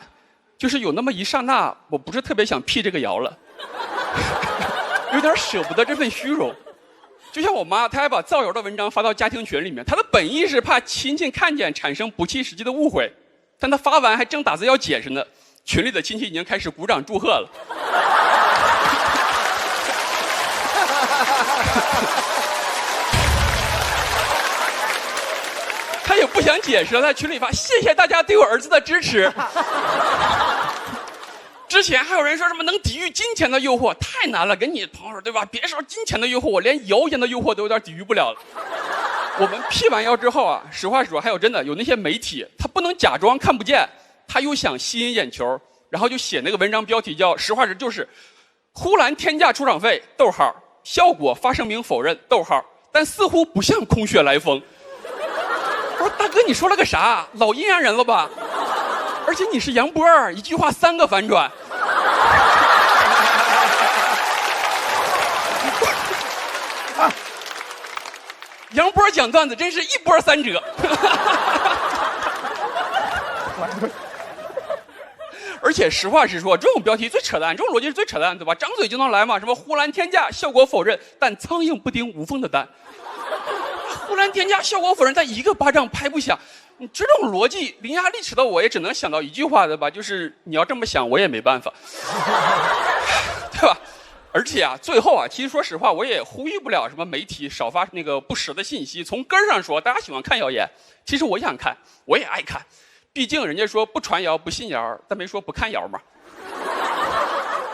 S1: 就是有那么一刹那，我不是特别想辟这个谣了，有点舍不得这份虚荣。就像我妈，她还把造谣的文章发到家庭群里面，她的本意是怕亲戚看见产生不切实际的误会，但她发完还正打算要解释呢，群里的亲戚已经开始鼓掌祝贺了。他也不想解释了，在群里发谢谢大家对我儿子的支持。之前还有人说什么能抵御金钱的诱惑，太难了，跟你朋友对吧？别说金钱的诱惑，我连谣言的诱惑都有点抵御不了了。我们辟完谣之后啊，实话实说，还有真的有那些媒体，他不能假装看不见，他又想吸引眼球，然后就写那个文章标题叫实话实就是呼兰天价出场费，逗号，效果发声明否认，逗号，但似乎不像空穴来风。我说大哥，你说了个啥？老阴阳人了吧？而且你是杨波儿，一句话3个反转。杨波讲段子真是一波3折。而且实话实说，这种标题最扯淡，这种逻辑是最扯淡，对吧？张嘴就能来嘛，什么呼兰天价，效果否认，但苍蝇不叮无缝的蛋。呼兰天价，效果否认，但一个巴掌拍不响。你这种逻辑伶牙俐齿的我也只能想到一句话，对吧？就是你要这么想，我也没办法，对吧？而且啊，最后啊，其实说实话，我也呼吁不了什么媒体少发那个不实的信息。从根儿上说，大家喜欢看谣言，其实我想看，我也爱看，毕竟人家说不传谣不信谣，但没说不看谣嘛。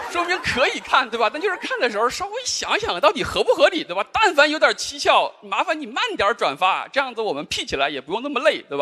S1: 说明可以看，对吧？但就是看的时候稍微想想到底合不合理，对吧？但凡有点蹊跷，麻烦你慢点转发，这样子我们 P 起来也不用那么累，对吧？